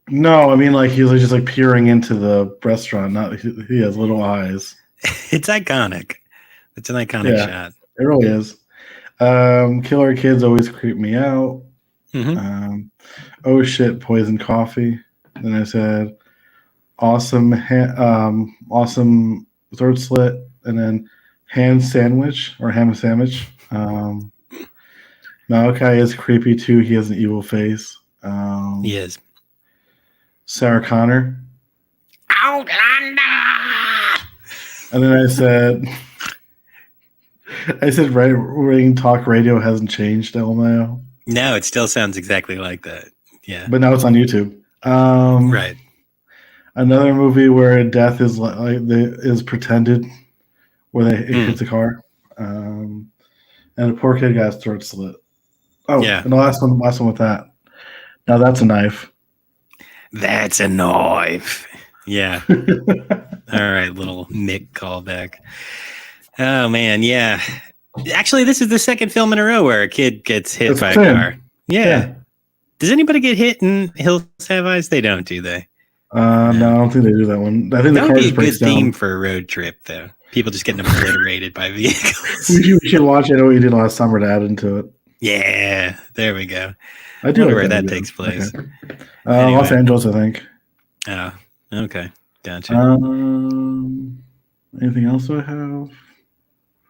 No, I mean, like, he's just, like, peering into the restaurant. Not he has little eyes. It's iconic. It's an iconic shot. It really is. Killer kids always creep me out. Mm-hmm. Oh, shit, poison coffee. Then I said, awesome throat slit. And then ham sandwich. Malachi is creepy too. He has an evil face. He is. Sarah Connor. Outlander! And then I said, right wing talk radio hasn't changed, LMAO. No, it still sounds exactly like that. Yeah. But now it's on YouTube. Right. Another movie where death is pretended, where it hits a car. And a poor kid got his throat slit. Oh, yeah. And the last one with that. Now that's a knife. That's a knife. Yeah. All right, little Mick callback. Oh man, yeah. Actually, this is the second film in a row where a kid gets hit by a car. Yeah. Does anybody get hit in Hills Have Eyes? They don't, do they? No, I don't think they do that one. I think that the car would be a good down. theme for a road trip, though. People just getting obliterated by vehicles. We should watch it. I know what you did last summer to add into it. Yeah, there we go. I do wonder where that takes place. Okay. Anyway. Los Angeles, I think. Oh, okay. Gotcha. Anything else I have?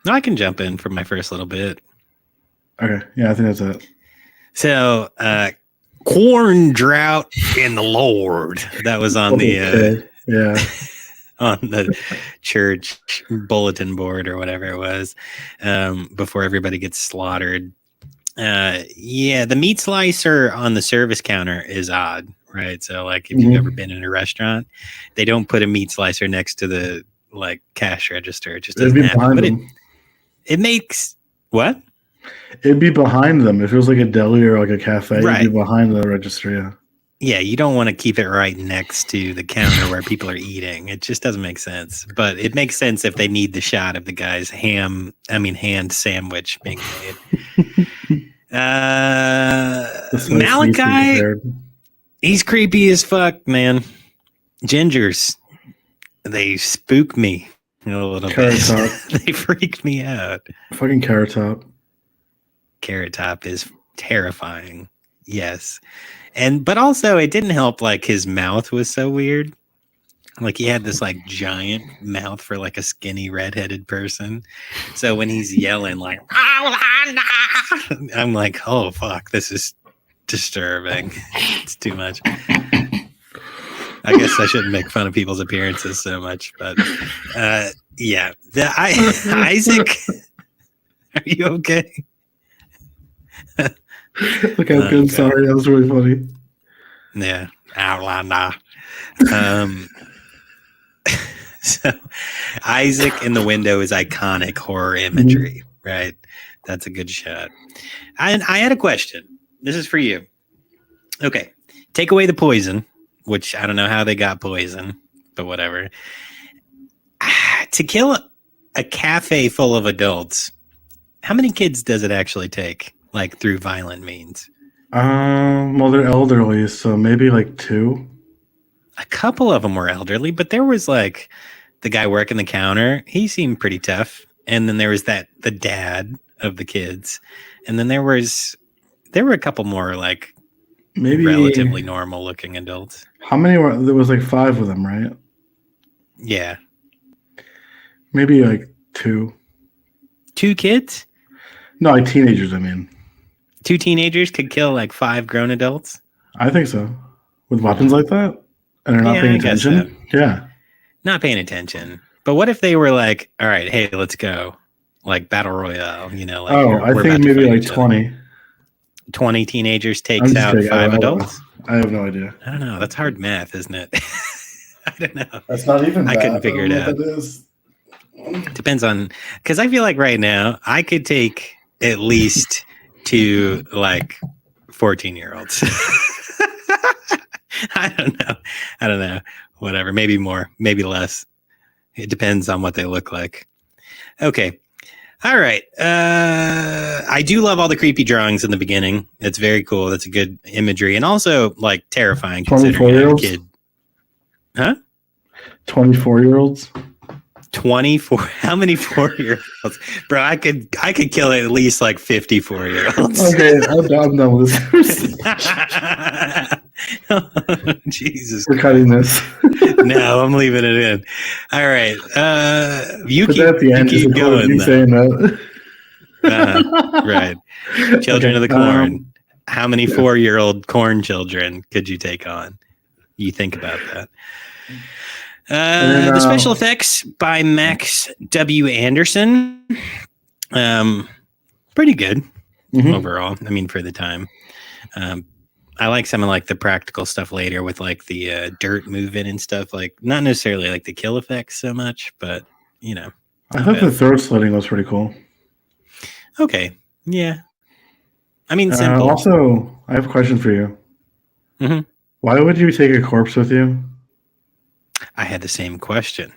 No, I can jump in for my first little bit. Okay. Yeah, I think that's it. So, corn drought in the Lord. That was on the on the church bulletin board or whatever it was, before everybody gets slaughtered. Yeah, the meat slicer on the service counter is odd, right? So like if you've ever been in a restaurant, they don't put a meat slicer next to the like cash register. It just It'd doesn't be happen. behind But them. it makes what? It'd be behind them. If it was like a deli or like a cafe, Right. it'd be behind the register, yeah. Yeah, you don't want to keep it right next to the counter where people are eating. It just doesn't make sense. But it makes sense if they need the shot of the guy's hand sandwich being made. Malachi, he's creepy as fuck, man. Gingers, they spook me a little Carrot bit. Top. They freaked me out. Fucking Carrot Top. Carrot Top is terrifying. Yes. But also it didn't help like his mouth was so weird. Like he had this like giant mouth for like a skinny redheaded person. So when he's yelling like I'm like, oh fuck, this is disturbing. It's too much. I guess I shouldn't make fun of people's appearances so much, but yeah. Isaac, are you okay? Look how good. Sorry, that was really funny. Yeah. So Isaac in the window is iconic horror imagery, right? That's a good shot. I had a question. This is for you. Okay. Take away the poison, which I don't know how they got poison, but whatever. To kill a cafe full of adults, how many kids does it actually take? Like through violent means? Well, they're elderly, so maybe like 2. A couple of them were elderly, but there was like the guy working the counter. He seemed pretty tough. And then there was the dad of the kids. And then there were a couple more like Maybe relatively normal looking adults. How many were there? Was like 5 of them, right? Yeah. Maybe like 2. 2 kids? No, like teenagers, I mean. 2 teenagers could kill like 5 grown adults? I think so. With weapons like that? And they're not Yeah, paying I guess attention? Yeah. Not paying attention. But what if they were like, all right, hey, let's go. Like battle royale, you know? Like I we're think about to maybe fight like each other. 20. 20 teenagers I'm takes just out kidding. 5 I don't know. adults? I have no idea. I don't know. That's hard math, isn't it? I don't know. That's not even I couldn't figure it out. That is. Depends on, because I feel like right now I could take at least 2 like 14-year-olds. I don't know. Whatever. Maybe more, maybe less. It depends on what they look like. Okay. All right. I do love all the creepy drawings in the beginning. It's very cool. That's a good imagery. And also like terrifying considering you're a kid. Huh? 24-year-olds? 24. How many 4-year-olds? Bro, I could kill at least like 54-year-olds. Okay, I'm done with this. Jesus. We're cutting this. No, I'm leaving it in. All right. You Put keep, that at the end. you keep going. You though. saying that. Right. Children of the corn. How many 4-year-old corn children could you take on? You think about that. The special effects by Max W. Anderson. Pretty good overall. I mean, for the time. I like some of like the practical stuff later with like the dirt moving and stuff. Like not necessarily like the kill effects so much, but you know. I thought the throat slitting was pretty cool. Okay. Yeah. I mean, simple. Also, I have a question for you. Mm-hmm. Why would you take a corpse with you? I had the same question.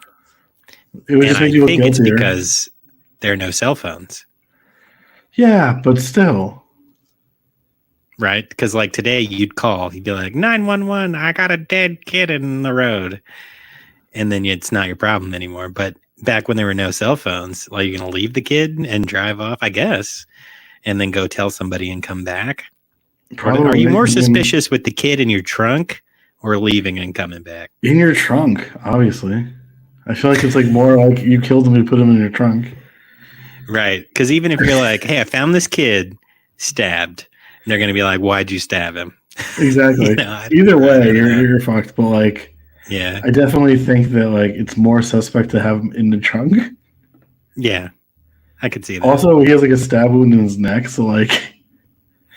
It would and just I make you look think it's guiltier. because there are no cell phones. Yeah, but still. Right? Because like today you'd be like, 911, I got a dead kid in the road. And then it's not your problem anymore. But back when there were no cell phones, like you're going to leave the kid and drive off, I guess, and then go tell somebody and come back. Probably. Are you more suspicious with the kid in your trunk or leaving and coming back? In your trunk, obviously. I feel like it's like more like you killed him and put him in your trunk. Right. Because even if you're like, hey, I found this kid stabbed, they're going to be like, why'd you stab him? Exactly. You know, Either way, you're fucked. But like, Yeah. I definitely think that like it's more suspect to have him in the trunk. Yeah. I could see that. Also, he has like a stab wound in his neck, so like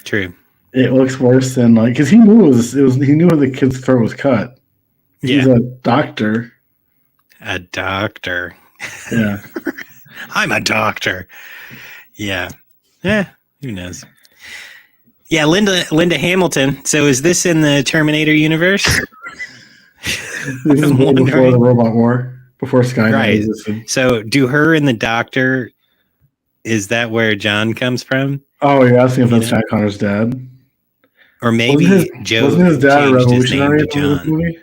True. it looks worse than like because he knew he knew the kid's throat was cut. He's Yeah. a doctor. A doctor. Yeah. I'm a doctor. Yeah. Who knows? Yeah, Linda Hamilton. So is this in the Terminator universe? This is I'm way before wondering. the robot war, before Skynet Right. existed. So do her and the doctor, is that where John comes from? Oh, you're asking if You that's know? Jack Connor's dad? Or maybe Joe wasn't his dad a changed his name revolutionary to in this John. movie?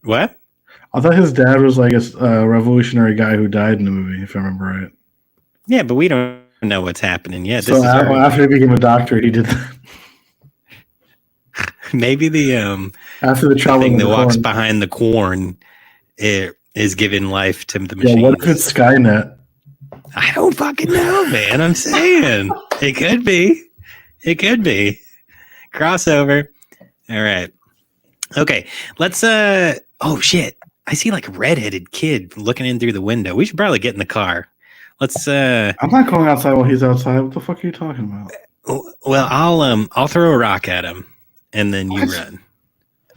What? I thought his dad was like a revolutionary guy who died in the movie, if I remember right. Yeah, but we don't know what's happening yet. So This is after he became a doctor, he did that. maybe the After the travel thing in that the walks corn. behind the corn is giving life to the Yeah, machines. what if it's Skynet? I don't fucking know, man. I'm saying it could be. It could be crossover. All right. Okay. Let's. Oh shit! I see like a redheaded kid looking in through the window. We should probably get in the car. Let's. I'm not going outside while he's outside. What the fuck are you talking about? Well, I'll throw a rock at him, and then you What? run.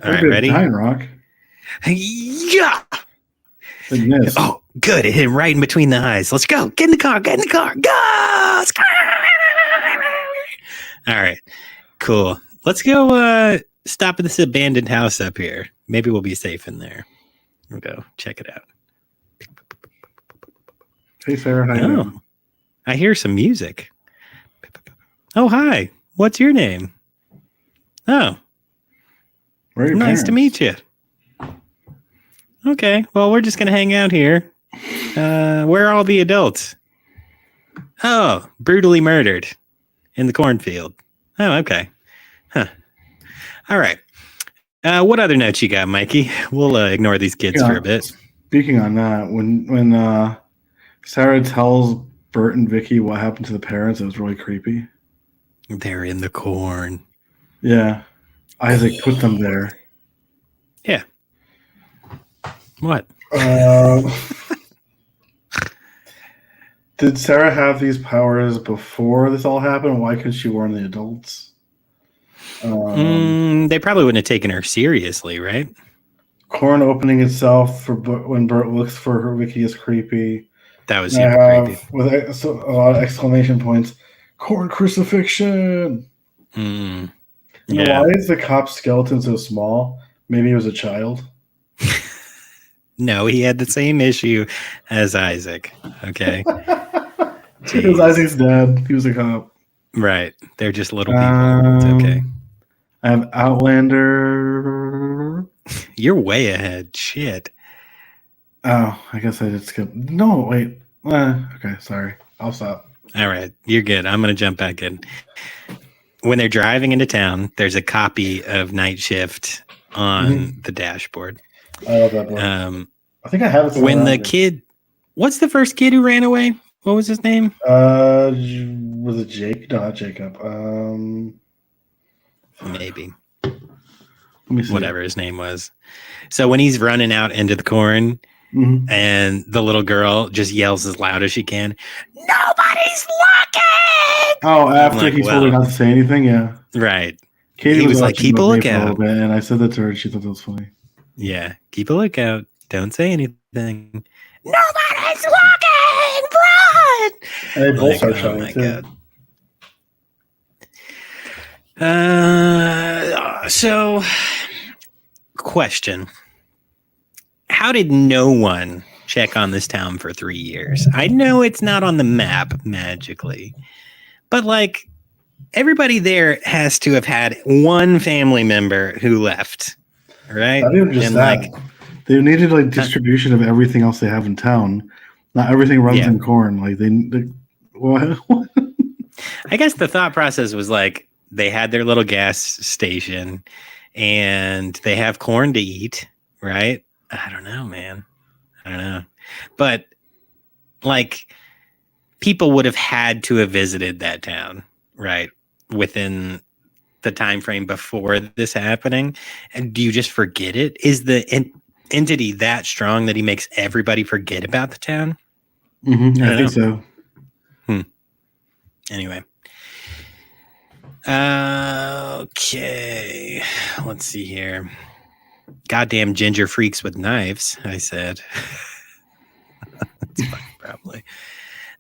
All That'd right. be a Ready? giant rock. Yeah. It missed. Oh, good. It hit him right in between the eyes. Let's go. Get in the car. Get in the car. Go. All right. Cool. Let's go stop at this abandoned house up here. Maybe we'll be safe in there. We'll go check it out. Hey, Sarah. How you doing? Oh, I hear some music. Oh, hi. What's your name? Oh, Where are your nice to parents? meet you. Okay. Well, we're just going to hang out here. Where are all the adults? Oh, brutally murdered in the cornfield. Oh, okay. Huh. All right. What other notes you got, Mikey? We'll ignore these kids Yeah. for a bit. Speaking on that, when Sarah tells Bert and Vicky what happened to the parents, it was really creepy. They're in the corn. Yeah. Isaac put them there. Yeah. What? Did Sarah have these powers before this all happened? Why couldn't she warn the adults? They probably wouldn't have taken her seriously, right? Corn opening itself for when Bert looks for her Vicky is creepy. That was And I super have creepy. with a lot of exclamation points. Corn crucifixion. Mm. You know, Yeah. why is the cop's skeleton so small? Maybe he was a child. No, he had the same issue as Isaac. Okay. It was Isaac's dad. He was a cop. Right. They're just little people. It's okay. I have Outlander. You're way ahead. Shit. Oh, I guess I did skip. No, wait. Okay, sorry. I'll stop. All right. You're good. I'm going to jump back in. When they're driving into town, there's a copy of Night Shift on the dashboard. I love that book. I think I have it. somewhere When the around kid, what's the first kid who ran away? What was his name? here. Was it Jake? No, not Jacob. Maybe. Let me see. Whatever his name was. So when he's running out into the corn Mhm. and the little girl just yells as loud as she can, "Nobody's looking!" Oh, after like, he told her well. not to say anything, yeah. Right. Katie He was like, watching "Keep a with me for lookout." little bit, and I said that to her, and she thought that was funny. Yeah. Keep a lookout. Don't say anything. Nobody's looking! Run! And they both Like, start oh shouting my too. God. So, question. How did no one check on this town for 3 years? I know it's not on the map magically, but like everybody there has to have had one family member who left, right? Not even just And that. like, They needed like distribution of everything else they have in town. Not everything runs Yeah. in corn. Like they what? I guess the thought process was like they had their little gas station and they have corn to eat, right? I don't know, man. I don't know. But like people would have had to have visited that town, right? Within the time frame before this happening. And do you just forget it? entity that strong that he makes everybody forget about the town? I think so. Anyway. Okay. Let's see here. Goddamn ginger freaks with knives, I said. That's funny, probably.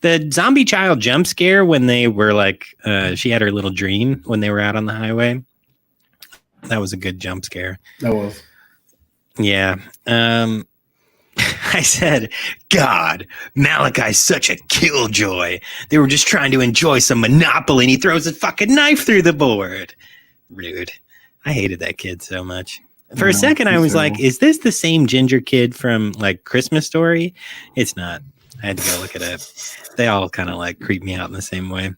The zombie child jump scare when they were like, she had her little dream when they were out on the highway. That was a good jump scare. That was. Yeah. I said, God, Malachi's such a killjoy. They were just trying to enjoy some Monopoly and he throws a fucking knife through the board. Rude. I hated that kid so much. For a second, I was like, is this the same ginger kid from like Christmas Story? It's not. I had to go look it up. They all kind of like creep me out in the same way.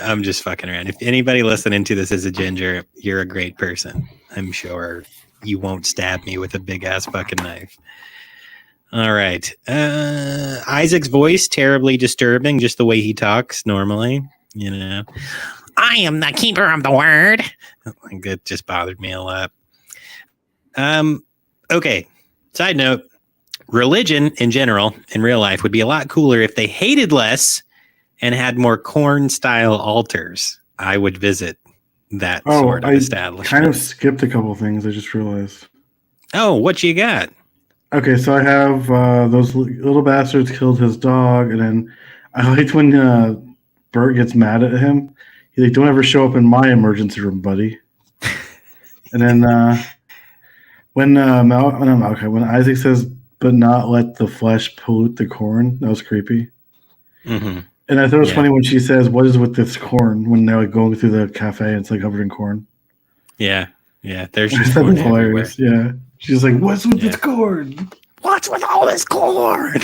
I'm just fucking around. If anybody listening to this is a ginger, you're a great person. I'm sure you won't stab me with a big ass fucking knife. All right. Isaac's voice, terribly disturbing, just the way he talks normally. You know, I am the keeper of the word. Like, that just bothered me a lot. Okay. Side note, religion in general, in real life, would be a lot cooler if they hated less and had more corn-style altars. I would visit that sort of establishment. Kind of skipped a couple things. I just realized. Oh, what you got? Okay, so I have those little bastards killed his dog, and then I liked when Bert gets mad at him. He's like, "Don't ever show up in my emergency room, buddy." And then when Isaac says, "But not let the flesh pollute the corn," that was creepy. Mm-hmm. And I thought it was funny when she says, "What is with this corn?" When they're like going through the cafe, and it's like covered in corn. Yeah. There's just corn everywhere. Yeah, she's like, "What's with this corn? What's with all this corn?"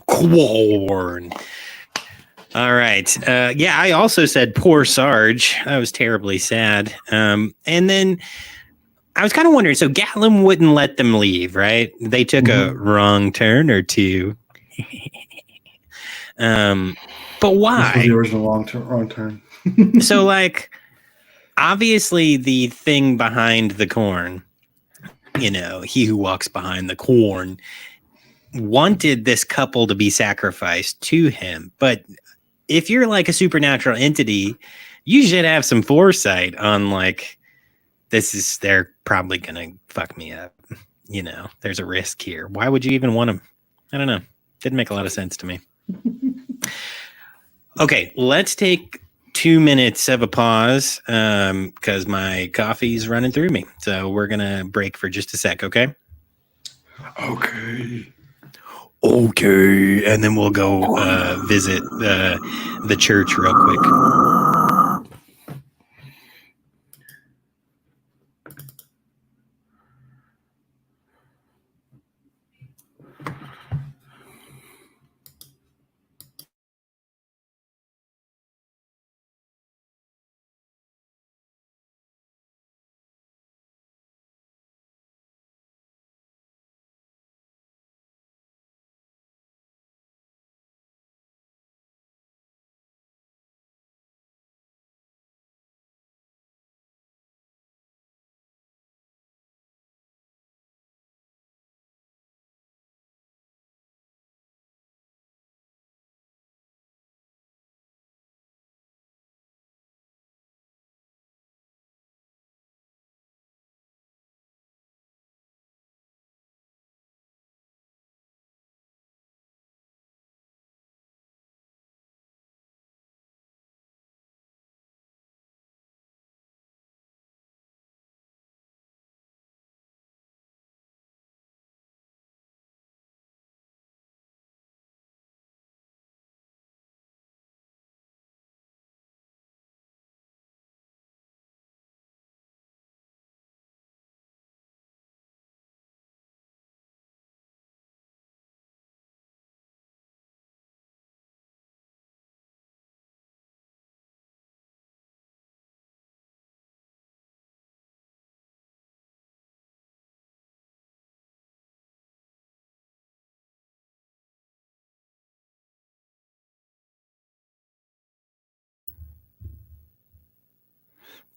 Corn. All right. I also said poor Sarge. That was terribly sad. And then I was kind of wondering. So Gatlin wouldn't let them leave, right? They took a wrong turn or two. But why? This was the original wrong turn. So, like, obviously, the thing behind the corn, you know, he who walks behind the corn, wanted this couple to be sacrificed to him. But if you're like a supernatural entity, you should have some foresight on like, they're probably gonna fuck me up. You know, there's a risk here. Why would you even want them? I don't know. Didn't make a lot of sense to me. Okay, let's take 2 minutes of a pause because my coffee's running through me. So we're going to break for just a sec, okay? Okay. And then we'll go visit the church real quick.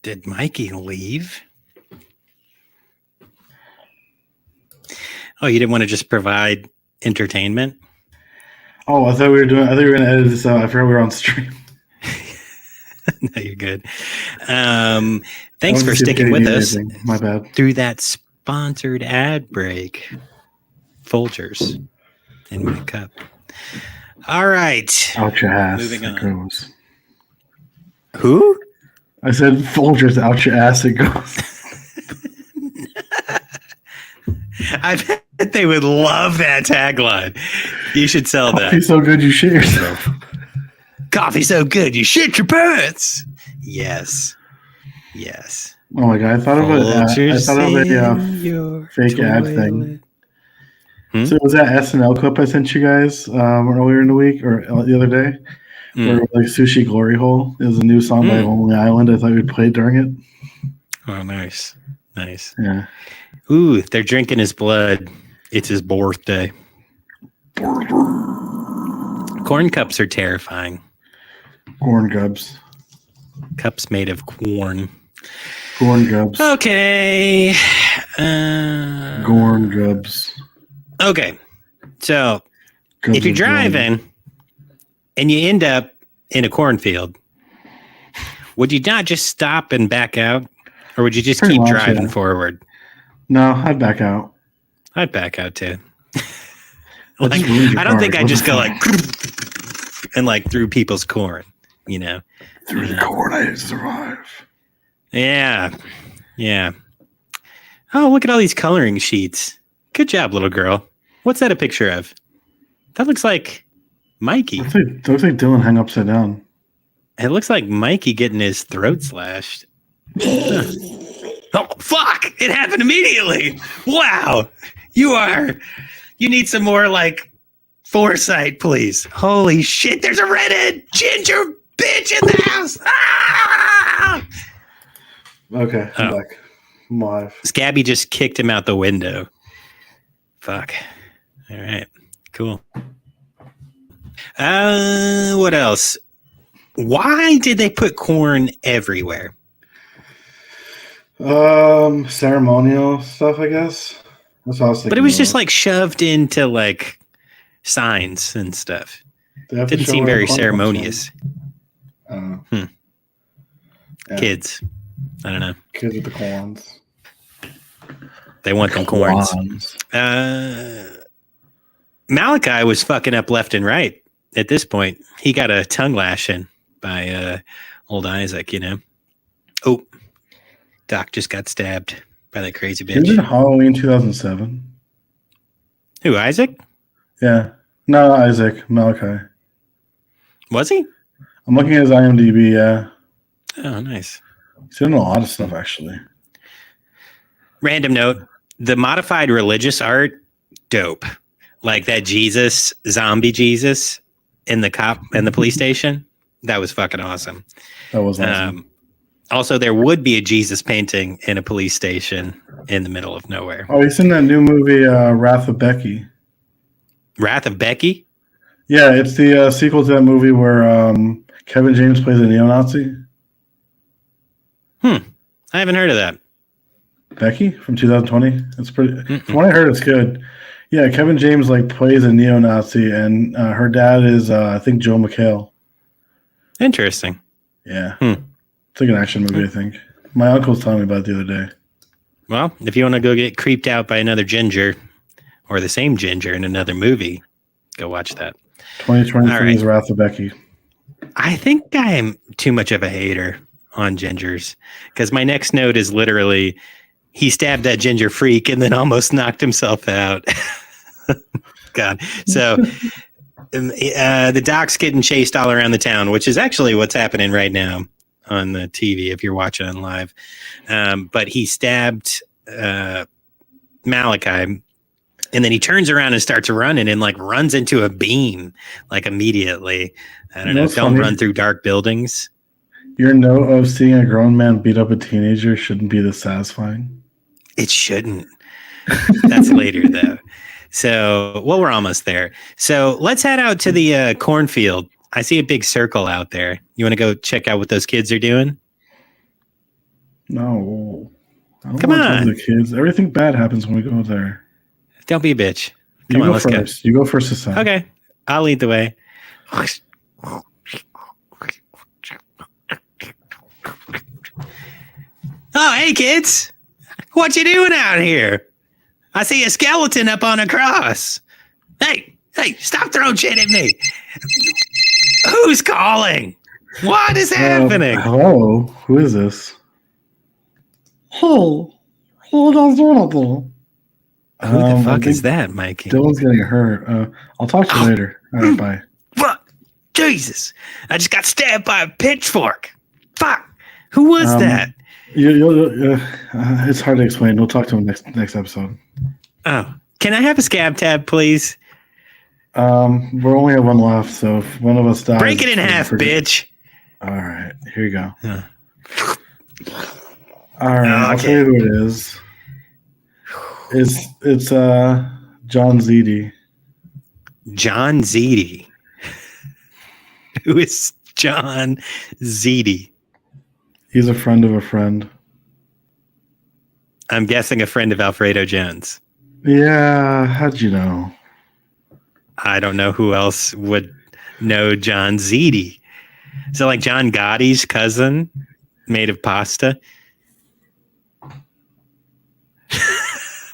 Did Mikey leave? Oh, you didn't want to just provide entertainment? Oh, I thought we were going to edit this out. I forgot we were on stream. No, you're good. I Thanks wanted for to see if sticking Katie with knew us anything. My bad. through that sponsored ad break. Folgers in my cup. All right. Out your ass. Moving it on. goes. Who? I said Folgers out your ass it goes. I bet they would love that tagline. You should sell that. Coffee so good you shit yourself. Coffee so good you shit your pants. Yes. Oh my god! I thought of a fake ad thing. So it was that SNL clip I sent you guys earlier in the week or the other day, where like Sushi Glory Hole. It was a new song by Lonely Island. I thought we'd play it during it. Oh, nice. Yeah. Ooh, they're drinking his blood. It's his birthday. Corn cups are terrifying. Corn gubs. Cups made of corn. Corn gubs. Okay. Corn gubs. Okay. So Gubs if you're of driving and you end up in a cornfield, would you not just stop and back out? Or would you just Pretty keep much, driving yeah. forward? No, I'd back out. I'd back out too. That Like, just ruins your I don't car. think I'd What just the go fuck? like and like through people's corn, you know? Through the corn I survive. Yeah. Oh, look at all these coloring sheets. Good job, little girl. What's that a picture of? That looks like Mikey. Looks like Dylan hung upside down. It looks like Mikey getting his throat slashed. Huh. Oh, fuck! It happened immediately. Wow. You need some more like foresight, please. Holy shit, there's a redhead ginger bitch in the house. Ah! Okay, I'm back. I'm alive. Scabby just kicked him out the window. Fuck. All right. Cool. What else? Why did they put corn everywhere? Ceremonial stuff, I guess. That's what I was thinking. But it was just like shoved into like signs and stuff. Didn't seem very ceremonious. I don't know. Yeah. Kids. I don't know. Kids with the corns. They want them corns. Corns. Malachi was fucking up left and right at this point. He got a tongue lashing by old Isaac, you know. Oh, Doc just got stabbed by that crazy He was bitch. in Halloween 2007. Who, Isaac? Yeah. No, not Isaac. Malachi. Was he? I'm looking at his IMDb, yeah. Oh, nice. He's doing a lot of stuff, actually. Random note, the modified religious art, dope. Like that Jesus, zombie Jesus in the police station. That was fucking awesome. That was awesome. Also, there would be a Jesus painting in a police station in the middle of nowhere. Oh, he's in that new movie, Wrath of Becky. Wrath of Becky? Yeah, it's the sequel to that movie where Kevin James plays a neo-Nazi. I haven't heard of that. Becky from 2020. It's pretty. From what I heard, it's good. Yeah, Kevin James like plays a neo-Nazi, and her dad is I think Joe McHale. Interesting. Yeah, it's like an action movie. I think my uncle was telling me about it the other day. Well, if you want to go get creeped out by another ginger or the same ginger in another movie, go watch that. 2023's Wrath of Becky. I think I'm too much of a hater on gingers because my next note is literally he stabbed that ginger freak and then almost knocked himself out. God. So the doc's getting chased all around the town, which is actually what's happening right now on the TV if you're watching on live. But he stabbed Malachi and then he turns around and starts running and like runs into a beam like immediately. I don't know. Don't funny? run through dark buildings. Your note of seeing a grown man beat up a teenager shouldn't be this satisfying. It shouldn't. That's later though. So, well, we're almost there. So let's head out to the cornfield. I see a big circle out there. You want to go check out what those kids are doing? No. I don't Come want to talk on. to the kids. Everything bad happens when we go there. Don't be a bitch. You Come on, go let's first. You go first this go. time. Okay. I'll lead the way. Oh, hey, kids. What you doing out here? I see a skeleton up on a cross. Hey, stop throwing shit at me. Who's calling? What is happening? Hello? Who is this? Hey, what are you guys doing up there? Who the I fuck is think that, Mikey? Dylan's getting hurt. I'll talk to you later. All right, bye. What? Jesus. I just got stabbed by a pitchfork. Fuck. Who was that? It's hard to explain. We'll talk to him next episode. Oh, can I have a scab tab, please? We're only at one left, so if one of us dies, Break it in half, bitch. All right, here you go. Huh. All right, I'll Okay. tell you who it is. It's John Ziti. John Ziti. Who is John Ziti? He's a friend of a friend. I'm guessing a friend of Alfredo Jones. Yeah, how'd you know? I don't know who else would know John Ziti. So like John Gotti's cousin made of pasta.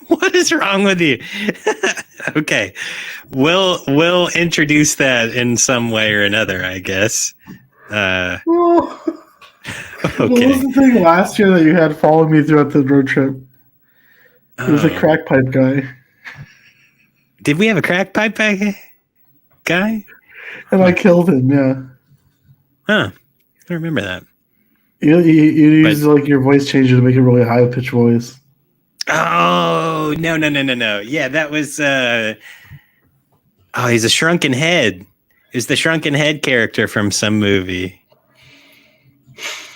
What is wrong with you? Okay. We'll introduce that in some way or another, I guess. What was Okay. the thing last year that you had following me throughout the road trip? He was a Oh. crack pipe guy. Did we have a crack pipe guy? And I killed him, yeah. Huh. I don't remember that. You use like your voice changer to make a really high pitched voice. Oh, no. Yeah, that was he's a shrunken head. Is the shrunken head character from some movie.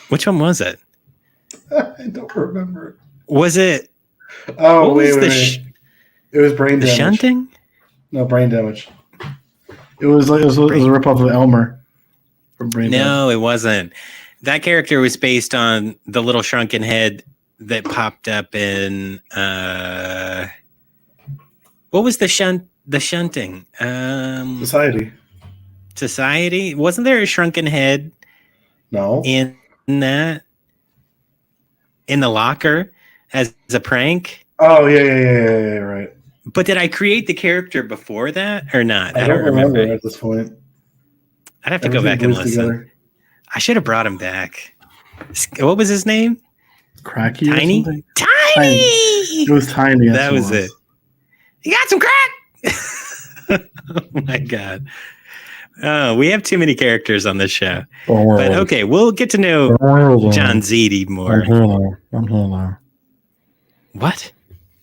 Which one was it? I don't remember. Was it Oh, what wait. was It was brain the damage. shunting? No, brain damage. It was a ripoff of Elmer. From brain damage. No, it wasn't. That character was based on the little shrunken head that popped up in what was the shunting? Society? Wasn't there a shrunken head No. in that? In the locker as a prank? Oh, yeah, right. But did I create the character before that or not? I don't remember at this point. I'd have to go back and listen. Together. I should have brought him back. What was his name? Cracky Tiny? or something? Tiny! It was Tiny. That was it. You got some crack? Oh my God. Oh, we have too many characters on this show. But okay, we'll get to know John Ziti more. I'm here now. What?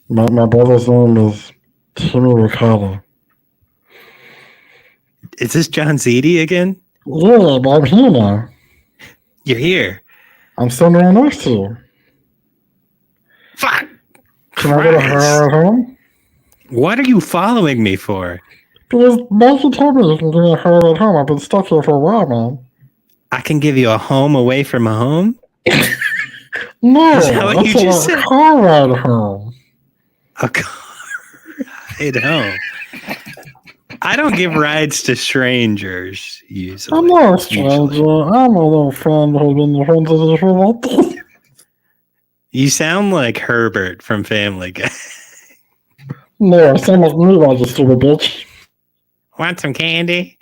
My brother's name is Timmy Ricardo. Is this John Ziti again? Yeah, but I'm here now. You're here. I'm standing right next to you. Fuck. Can I get a hair at home? What are you following me for? Because Mikey told me you can give me a hair at home. I've been stuck here for a while, man. I can give you a home away from a home? No, Is that what you that's just a said? car ride home. A car ride home. I don't give rides to strangers usually. I'm not a stranger. I'm a little friend who's been friends with you for a while. You sound like Herbert from Family Guy. No, I sound like me, you stupid bitch. Want some candy?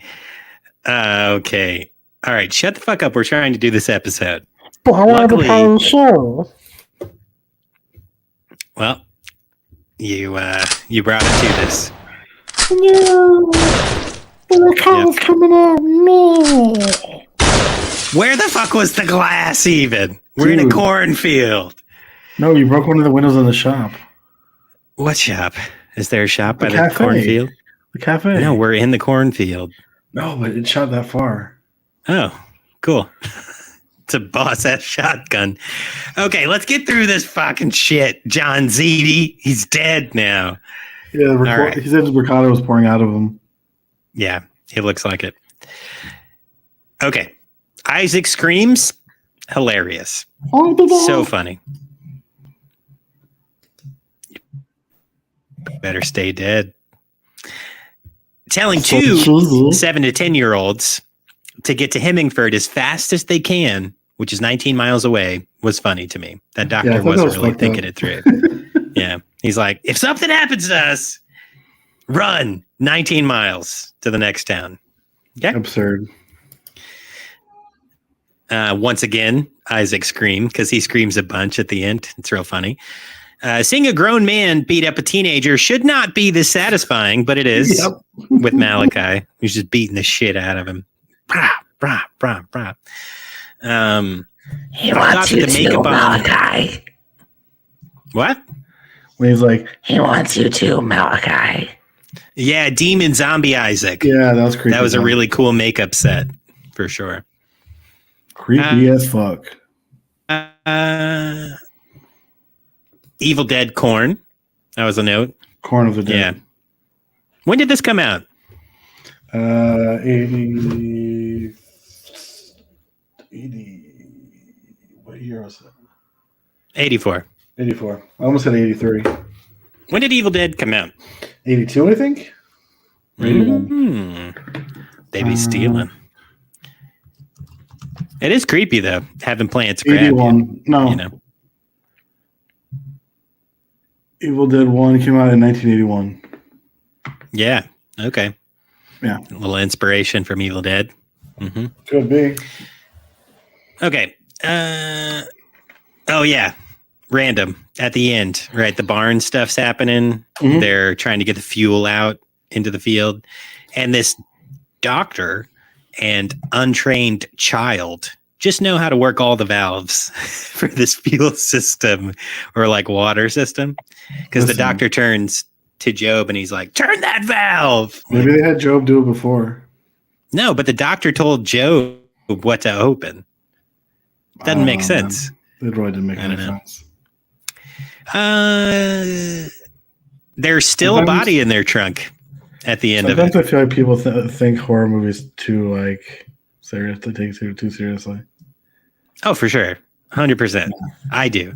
Okay. All right. Shut the fuck up. We're trying to do this episode. But I wanted to Luckily- tell you the show. Well, you brought it to this. No. The car's coming out. No. Where the fuck was the glass even? We're in a Dude. cornfield. No, you broke one of the windows in the shop. What shop? Is there a shop by The the cafe. cornfield? The cafe. No, we're in the cornfield. No, but it shot that far. Oh, cool. It's a boss ass shotgun. Okay, let's get through this fucking shit. John Ziti, he's dead now. Yeah, right. He said Ricardo was pouring out of him. Yeah, it looks like it. Okay. Isaac screams Hilarious. Honk the dog. So funny. Better stay dead. Telling So two cheesy. 7 to 10-year-olds to get to Hemingford as fast as they can, which is 19 miles away, was funny to me. That Yeah, I doctor thought that wasn't was really fucked thinking up. it through. Yeah. He's like, if something happens to us, run 19 miles to the next town. Okay. Absurd. Once again, Isaac screamed because he screams a bunch at the end. It's real funny. Seeing a grown man beat up a teenager should not be this satisfying, but it is. Yep. With Malachi, who's just beating the shit out of him. Brah, brah, brah, brah. He thought wants that you the to, makeup on- Malachi. What? When he's like, He wants you to, Malachi. Yeah, Demon Zombie Isaac. yeah, that was creepy. That was a though. really cool makeup set for sure. creepy as fuck. Evil Dead Corn. That was a note. Corn of the Dead. Yeah. When did this come out? 80. What year was it? 84. 84. I almost said 83. When did Evil Dead come out? 82, I think. Or 81. They be stealing. It is creepy though, having plants grab 81. you. No. You know. Evil Dead 1 came out in 1981. Yeah. Okay. Yeah. A little inspiration from Evil Dead. Mm-hmm. Could be. Okay. Oh yeah. Random at the end, right? The barn stuff's happening. Mhm. They're trying to get the fuel out into the field, and this doctor and untrained child just know how to work all the valves for this fuel system or like water system. Because the Listen. doctor turns to Job and he's like, "Turn that valve." Maybe they had Job do it before. No, but the doctor told Job what to open. Doesn't make sense. It really didn't make I any don't know. sense. There's still a Sometimes- body in their trunk at the end of Sometimes it. I feel like people think horror movies too like serious. They take it too seriously. Oh, for sure. 100%. I do.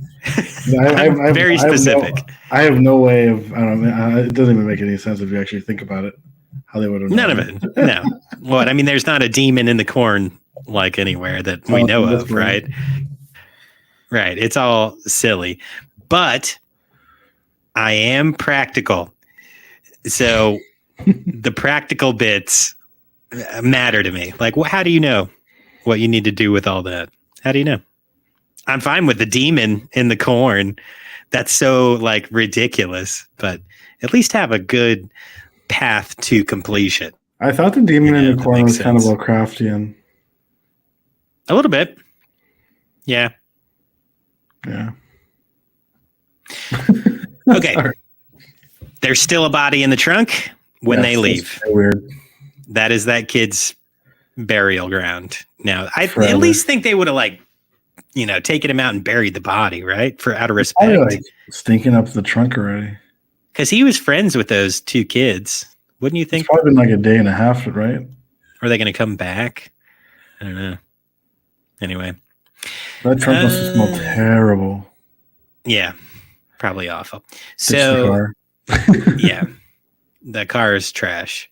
I'm very specific. I have no way of. I don't know. It doesn't even make any sense if you actually think about it. How they would have. None of it. No. What? I mean, there's not a demon in the corn like anywhere that we know that's of, right? Right. It's all silly. But I am practical. So the practical bits matter to me. Like, how do you know what you need to do with all that? How do you know? I'm fine with the demon in the corn. That's so like ridiculous, but at least have a good path to completion. I thought the demon Yeah, in the that corner makes was kind of sense. Lovecraftian. A little bit. Yeah. Yeah. Okay. Sorry. There's still a body in the trunk when Yes, they that's leave. very weird. That is that kid's burial ground. Now, I Forever. at least think they would have taken him out and buried the body, right? For out of Probably respect. like stinking up the trunk already. Because he was friends with those two kids. Wouldn't you think? It's probably been like a day and a half, right? Are they going to come back? I don't know. Anyway. That trunk must have smelled terrible. Yeah. Probably awful. Ditch the So, car. yeah. The car is trash.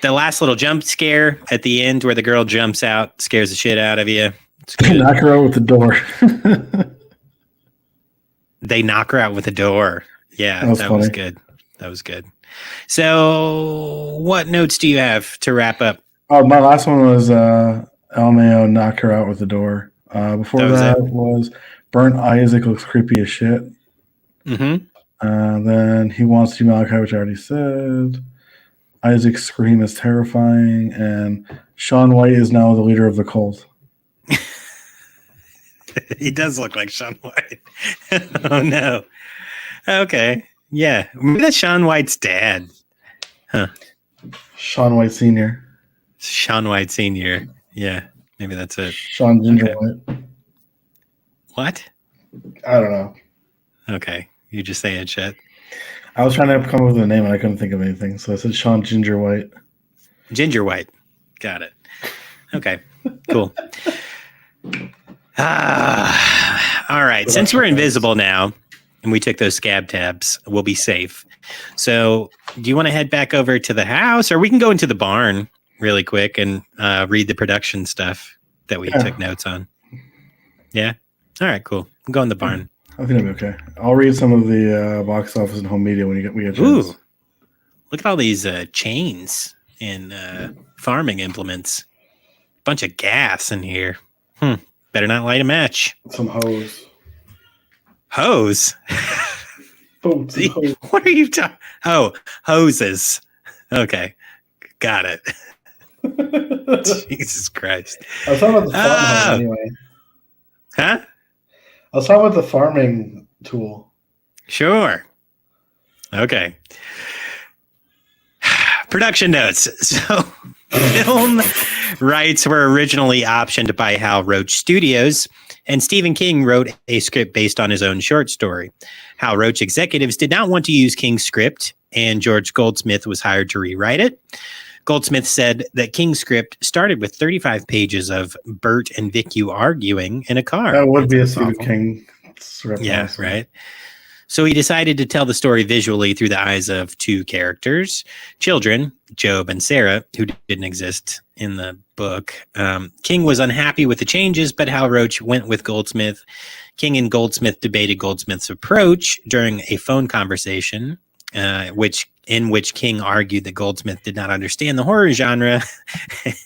The last little jump scare at the end where the girl jumps out scares the shit out of you. It's good. Knock her out with the door. They knock her out with a door. Yeah, That was that was funny. good. That was good. So, what notes do you have to wrap up? Oh, my last one was LMAO knock her out with the door. Before That was that it? was Burnt Isaac looks creepy as shit. Mm-hmm. Then he wants to Malachi, which I already said. Isaac's scream is terrifying, and Sean White is now the leader of the cult. He does look like Sean White. Oh no. Okay. Yeah. Maybe that's Sean White's dad. Sean White Sr. Sean White Sr. Yeah. Maybe that's it. Sean Ginger Okay. White. What? I don't know. Okay. You just saying shit. I was trying to come up with a name and I couldn't think of anything, so I said Sean Ginger White. Ginger White. Got it. Okay. Cool. All right. Since we're invisible now and we took those scab tabs, we'll be safe. So do you want to head back over to the house, or we can go into the barn really quick and read the production stuff that we took notes on? Yeah. All right, cool. We'll go in the barn. I think it'll be okay. I'll read some of the box office and home media when we get a chance. Ooh. Look at all these chains and farming implements. Bunch of gas in here. Better not light a match. Some hose. Hose? Boats and hose. What are you talking? Oh, hoses. Okay. Got it. Jesus Christ. I was talking about the farm anyway. Huh? I was talking about the farming tool. Sure. Okay. Production notes. So, film rights were originally optioned by Hal Roach Studios, and Stephen King wrote a script based on his own short story. Hal Roach executives did not want to use King's script, and George Goldsmith was hired to rewrite it. Goldsmith said that King's script started with 35 pages of Bert and Vicky arguing in a car. That would be a Stephen King script. Yeah, right. So he decided to tell the story visually through the eyes of two characters, children, Job and Sarah, who didn't exist in the book. King was unhappy with the changes, but Hal Roach went with Goldsmith. King and Goldsmith debated Goldsmith's approach during a phone conversation, in which King argued that Goldsmith did not understand the horror genre.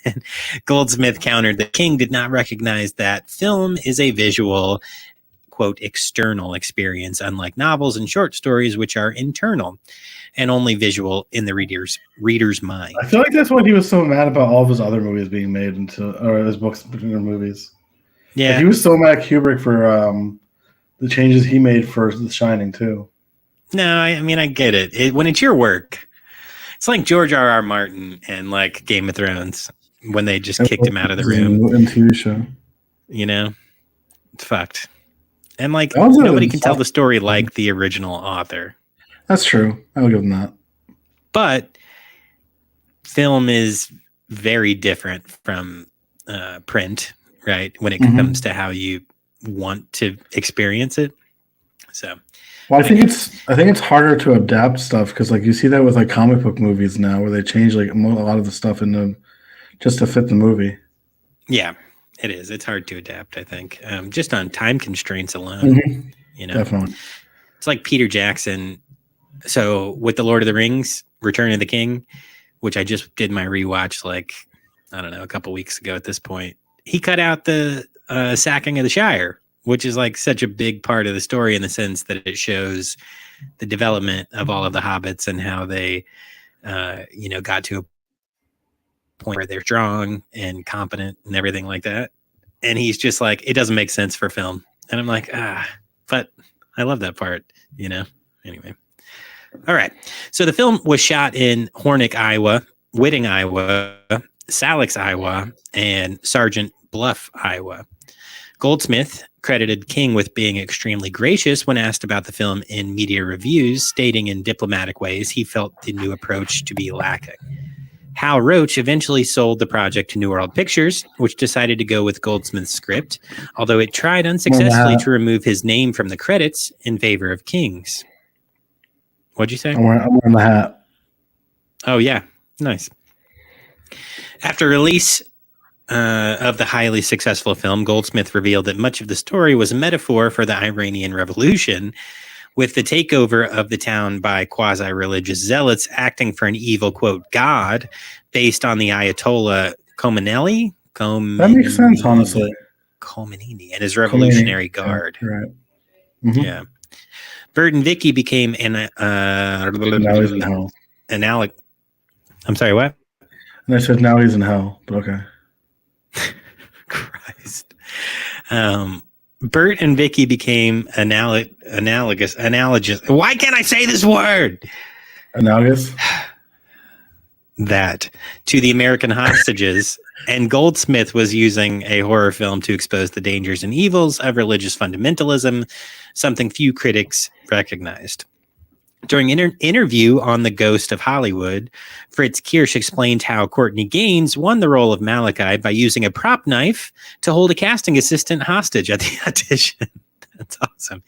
And Goldsmith countered that King did not recognize that film is a visual, quote, external experience, unlike novels and short stories, which are internal and only visual in the reader's mind. I feel like that's why he was so mad about all of his other movies being made or his books or movies. Yeah. Like, he was so mad at Kubrick for the changes he made for The Shining too. No, I mean, I get it. When it's your work, it's like George R.R. Martin and like Game of Thrones when they just kicked him out of the room. In TV show. You know, it's fucked. And like nobody can tell the story like the original author. That's true. I'll give them that. But film is very different from print, right? When it comes to how you want to experience it. So, well, I think it's harder to adapt stuff because like you see that with like comic book movies now, where they change like a lot of the stuff in them just to fit the movie. Yeah. It is. It's hard to adapt, I think, just on time constraints alone. You know, Definitely. It's like Peter Jackson. So with the Lord of the Rings, Return of the King, which I just did my rewatch, like, I don't know, a couple weeks ago at this point, he cut out the sacking of the Shire, which is like such a big part of the story in the sense that it shows the development of all of the hobbits and how they, got to a point where they're strong and competent and everything like that. And he's just like, it doesn't make sense for film. And I'm like, but I love that part, anyway. All right. So the film was shot in Hornick, Iowa, Whitting, Iowa, Salix, Iowa, and Sergeant Bluff, Iowa. Goldsmith credited King with being extremely gracious when asked about the film in media reviews, stating in diplomatic ways he felt the new approach to be lacking. Hal Roach eventually sold the project to New World Pictures, which decided to go with Goldsmith's script, although it tried unsuccessfully to remove his name from the credits in favor of King's. What'd you say? I'm wearing the hat. Oh, yeah. Nice. After release of the highly successful film, Goldsmith revealed that much of the story was a metaphor for the Iranian Revolution, with the takeover of the town by quasi-religious zealots acting for an evil, quote, god, based on the Ayatollah Khomeini. That makes sense, honestly. Khomeini and his Revolutionary Guard. Yeah, right. Yeah. Bert and Vicky became Now he's in hell. I'm sorry, what? And I said now he's in hell, but okay. Christ. Bert and Vicky became analogous. Why can't I say this word? Analogous? That to the American hostages, and Goldsmith was using a horror film to expose the dangers and evils of religious fundamentalism, something few critics recognized. During an interview on The Ghost of Hollywood, Fritz Kirsch explained how Courtney Gaines won the role of Malachi by using a prop knife to hold a casting assistant hostage at the audition. That's awesome.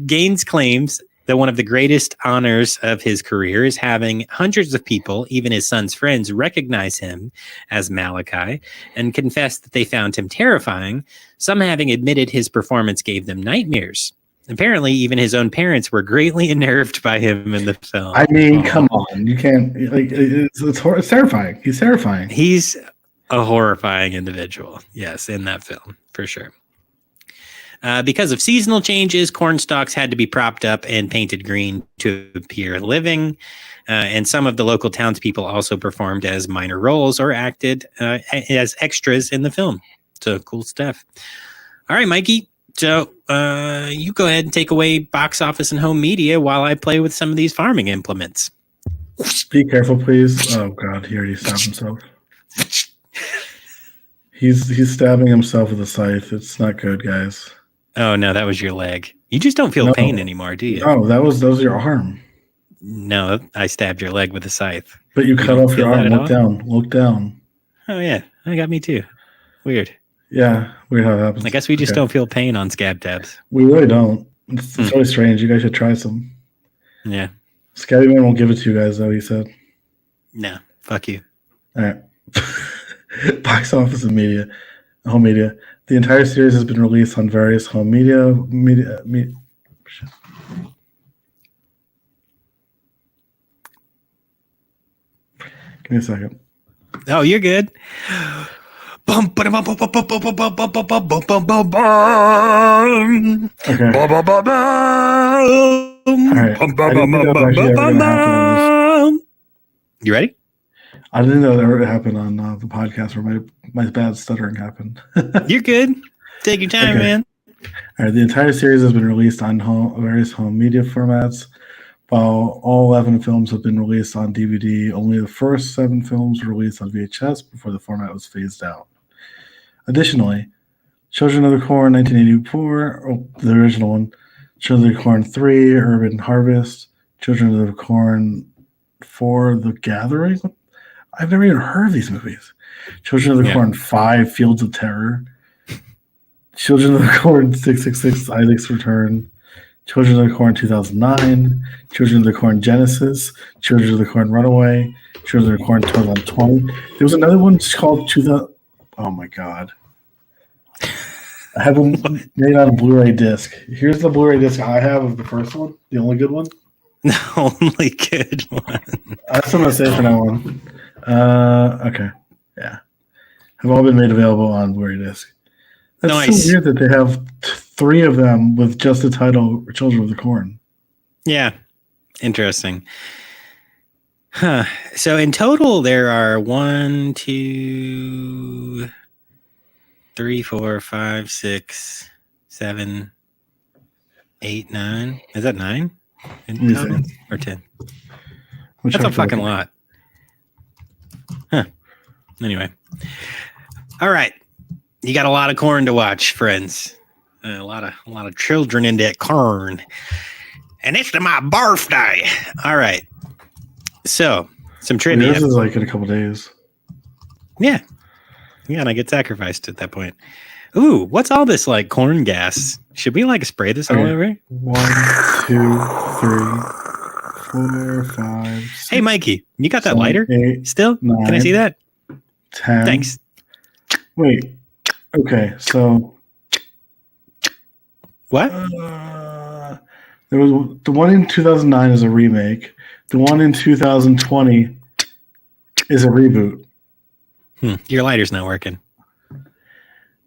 Gaines claims that one of the greatest honors of his career is having hundreds of people, even his son's friends, recognize him as Malachi and confess that they found him terrifying, some having admitted his performance gave them nightmares. Apparently, even his own parents were greatly unnerved by him in the film. I mean, come on. You can't, like, it's terrifying. He's terrifying. He's a horrifying individual, yes, in that film, for sure. Because of seasonal changes, corn stalks had to be propped up and painted green to appear living. And some of the local townspeople also performed as minor roles or acted as extras in the film. So cool stuff. All right, Mikey. So you go ahead and take away box office and home media while I play with some of these farming implements. Be careful, please. Oh, God. He already stabbed himself. He's stabbing himself with a scythe. It's not good, guys. Oh, no, that was your leg. You just don't feel pain anymore, do you? No, that was your arm. No, I stabbed your leg with a scythe. But you cut off your arm. Look down. Look down. Oh, yeah. That got me too. Weird. Yeah, weird how it happens. I guess we just don't feel pain on scab tabs. We really don't. It's really strange. You guys should try some. Yeah. Scabby Man won't give it to you guys, though, he said. No, fuck you. All right. Box office and media. Home media. The entire series has been released on various home media. Give me a second. Oh, you're good. Okay. You ready? I didn't know that would happen on the podcast where my bad stuttering happened. You're good. Take your time, man. All right. The entire series has been released on various home media formats. While all 11 films have been released on DVD, only the first 7 films were released on VHS before the format was phased out. Additionally, Children of the Corn 1984, the original one, Children of the Corn 3, Urban Harvest, Children of the Corn 4, The Gathering. I've never even heard of these movies. Children of the Corn 5, Fields of Terror. Children of the Corn 666, Isaac's Return. Children of the Corn 2009. Children of the Corn Genesis. Children of the Corn Runaway. Children of the Corn 2020. There was another one called 2000. Oh my God. I have them made on a Blu-ray disc. Here's the Blu-ray disc I have of the first one, the only good one. The only good one. That's what I'm going to say for now on. Okay. Yeah. Have all been made available on Blu-ray disc. That's nice. So weird that they have 3 of them with just the title Children of the Corn. Yeah. Interesting. Huh. So in total, there are 1, 2, 3, 4, 5, 6, 7, 8, 9. Is that 9 in total or 10? That's a fucking lot. Huh. Anyway. All right. You got a lot of corn to watch, friends. A lot of children in that corn. And it's my birthday. All right. So, some trivia. This is like in a couple days. Yeah. Yeah, and I get sacrificed at that point. Ooh, what's all this like corn gas? Should we like spray this all over? 1, 2, 3, 4, 5. 6, hey, Mikey, you got that 7, lighter 8, still? 9, Can I see that? 10. Thanks. Wait. Okay, so What? there was the one in 2009 is a remake. The one in 2020 is a reboot. Your lighter's not working.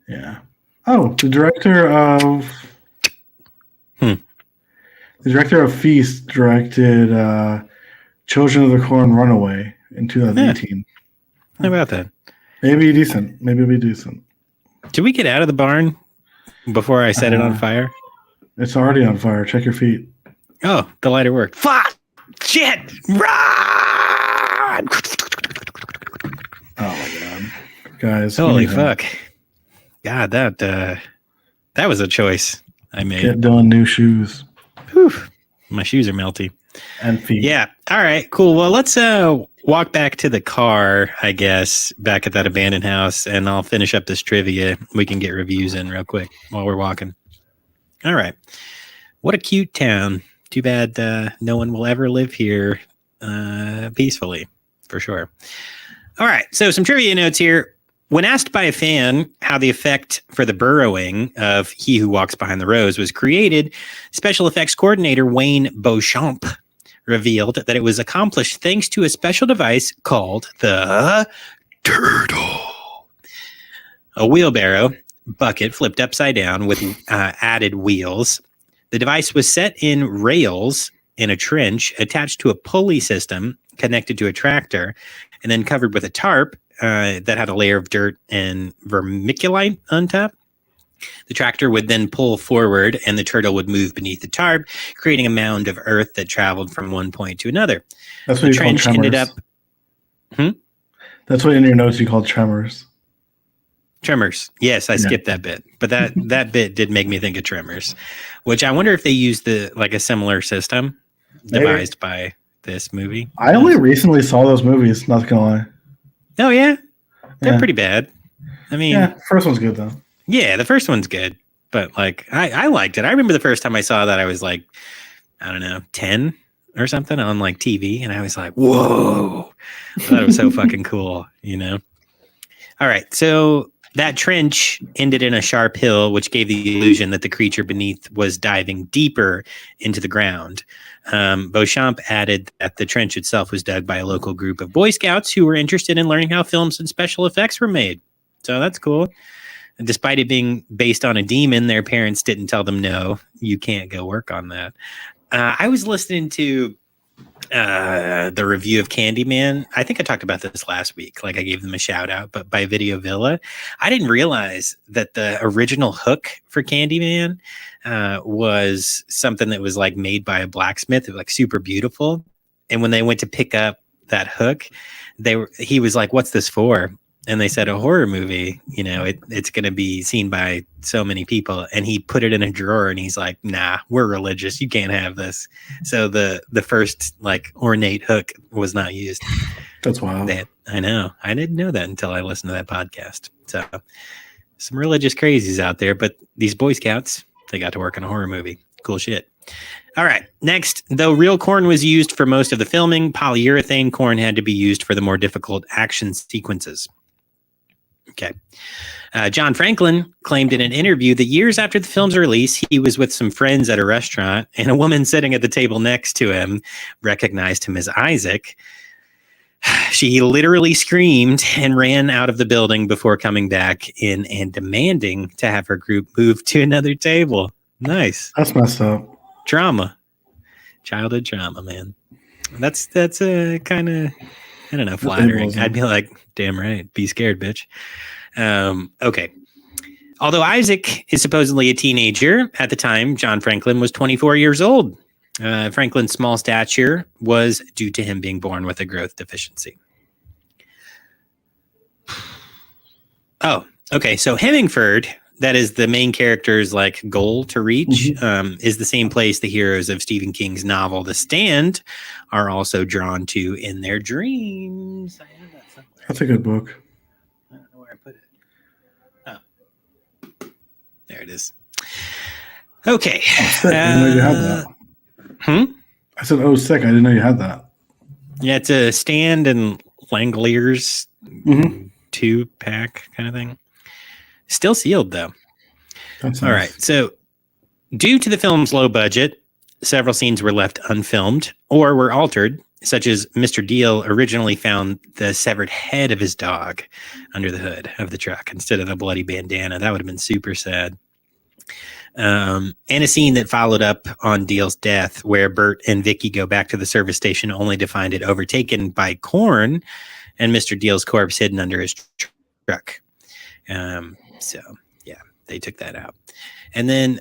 Yeah. Oh, the director of Feast directed Children of the Corn Runaway in 2018. How about that? Maybe decent. Maybe it'll be decent. Did we get out of the barn before I set it on fire? It's already on fire. Check your feet. Oh, the lighter worked. Fuck! Shit! Run! Oh my god, guys! Holy fuck! God, that was a choice I made. Get Dylan new shoes. Whew. My shoes are melty. And feet. Yeah. All right, cool. Well, let's walk back to the car, I guess, back at that abandoned house, and I'll finish up this trivia. We can get reviews in real quick while we're walking. All right. What a cute town. Too bad no one will ever live here peacefully, for sure. All right. So some trivia notes here. When asked by a fan how the effect for the burrowing of He Who Walks Behind the Rose was created, special effects coordinator Wayne Beauchamp revealed that it was accomplished thanks to a special device called the Turtle. A wheelbarrow bucket flipped upside down with added wheels. The device was set in rails in a trench attached to a pulley system connected to a tractor and then covered with a tarp that had a layer of dirt and vermiculite on top. The tractor would then pull forward and the turtle would move beneath the tarp, creating a mound of earth that traveled from one point to another. That's The what you call trench tremors. ended up That's what in your notes you call tremors. Tremors. Yes, I skipped that bit, but that bit did make me think of Tremors, which I wonder if they used a similar system devised by this movie. I only recently saw those movies, not gonna lie. Oh yeah, they're Yeah. pretty bad. I mean, Yeah, first one's good though. yeah, the first one's good, but like I liked it. I remember the first time I saw that I was like, I don't know, 10 or something on like TV, and I was like, whoa! I thought it was so fucking cool, you know. All right, so that trench ended in a sharp hill, which gave the illusion that the creature beneath was diving deeper into the ground. Beauchamp added that the trench itself was dug by a local group of Boy Scouts who were interested in learning how films and special effects were made. So that's cool. And despite it being based on a demon, their parents didn't tell them, no, you can't go work on that. I was listening to the review of Candyman. I think I talked about this last week. Like I gave them a shout out, but by Video Villa. I didn't realize that the original hook for Candyman was something that was like made by a blacksmith. It was like super beautiful. And when they went to pick up that hook, he was like, "What's this for?" And they said, "A horror movie, you know, it's going to be seen by so many people." And he put it in a drawer and he's like, "Nah, we're religious. You can't have this." So the first like ornate hook was not used. That's wild. I know. I didn't know that until I listened to that podcast. So some religious crazies out there, but these Boy Scouts, they got to work on a horror movie. Cool shit. All right. Next, though real corn was used for most of the filming, polyurethane corn had to be used for the more difficult action sequences. Okay. John Franklin claimed in an interview that years after the film's release, he was with some friends at a restaurant and a woman sitting at the table next to him recognized him as Isaac. She literally screamed and ran out of the building before coming back in and demanding to have her group move to another table. Nice. That's messed up. Drama. Childhood drama, man. That's a kind of, I don't know, flattering. I'd be like, damn right. Be scared, bitch. Okay. Although Isaac is supposedly a teenager, at the time, John Franklin was 24 years old. Franklin's small stature was due to him being born with a growth deficiency. Oh, okay. So Hemingford, that is the main character's like goal to reach, is the same place the heroes of Stephen King's novel The Stand are also drawn to in their dreams. I have that somewhere. That's a good book. I don't know where I put it. Oh, there it is. Okay. Sick. I didn't know you had that. I said, "Oh, sick! I didn't know you had that." Yeah, it's a Stand and Langoliers 2-pack kind of thing. Still sealed though. That's All nice. right. So, due to the film's low budget, several scenes were left unfilmed or were altered, such as Mr. Deal originally found the severed head of his dog under the hood of the truck instead of the bloody bandana. That would have been super sad. And a scene that followed up on Deal's death where Bert and Vicky go back to the service station only to find it overtaken by corn and Mr. Deal's corpse hidden under his truck. So yeah, they took that out. And then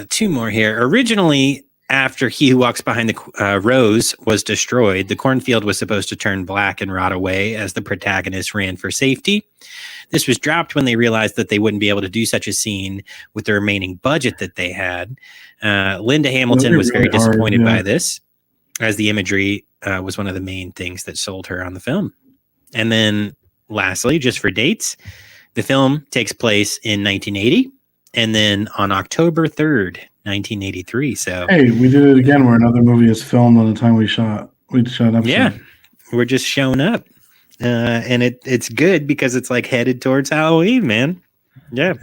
2 more here. Originally, after He Who Walks Behind the Rose was destroyed, the cornfield was supposed to turn black and rot away as the protagonist ran for safety. This was dropped when they realized that they wouldn't be able to do such a scene with the remaining budget that they had. Linda Hamilton was very disappointed by this, as the imagery was one of the main things that sold her on the film. And then lastly, just for dates, the film takes place in 1980 and then on October 3rd, 1983. So hey, we did it again where another movie is filmed on the time we shot an episode. Yeah, we're just showing up. And it's good because it's like headed towards Halloween, man. Yeah.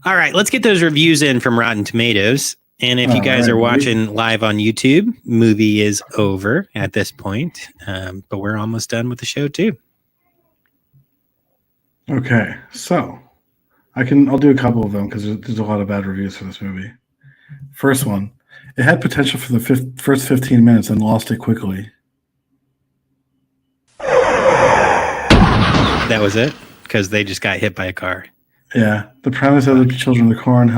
All right, let's get those reviews in from Rotten Tomatoes. And if you guys are watching live on YouTube, movie is over at this point. But we're almost done with the show too. Okay, so I'll do a couple of them because there's a lot of bad reviews for this movie. First one, it had potential for the first 15 minutes and lost it quickly. That was it? Because they just got hit by a car. Yeah, the premise of the Children of the Corn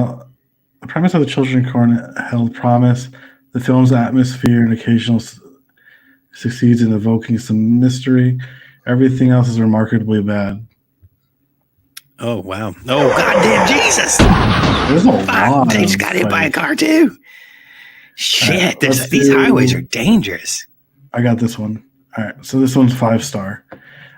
held promise. The film's atmosphere and occasional succeeds in evoking some mystery. Everything else is remarkably bad. Oh, wow. Oh, goddamn Jesus. There's a lot. They just got hit by a car, too. Shit, these highways are dangerous. I got this one. All right, so this one's 5-star.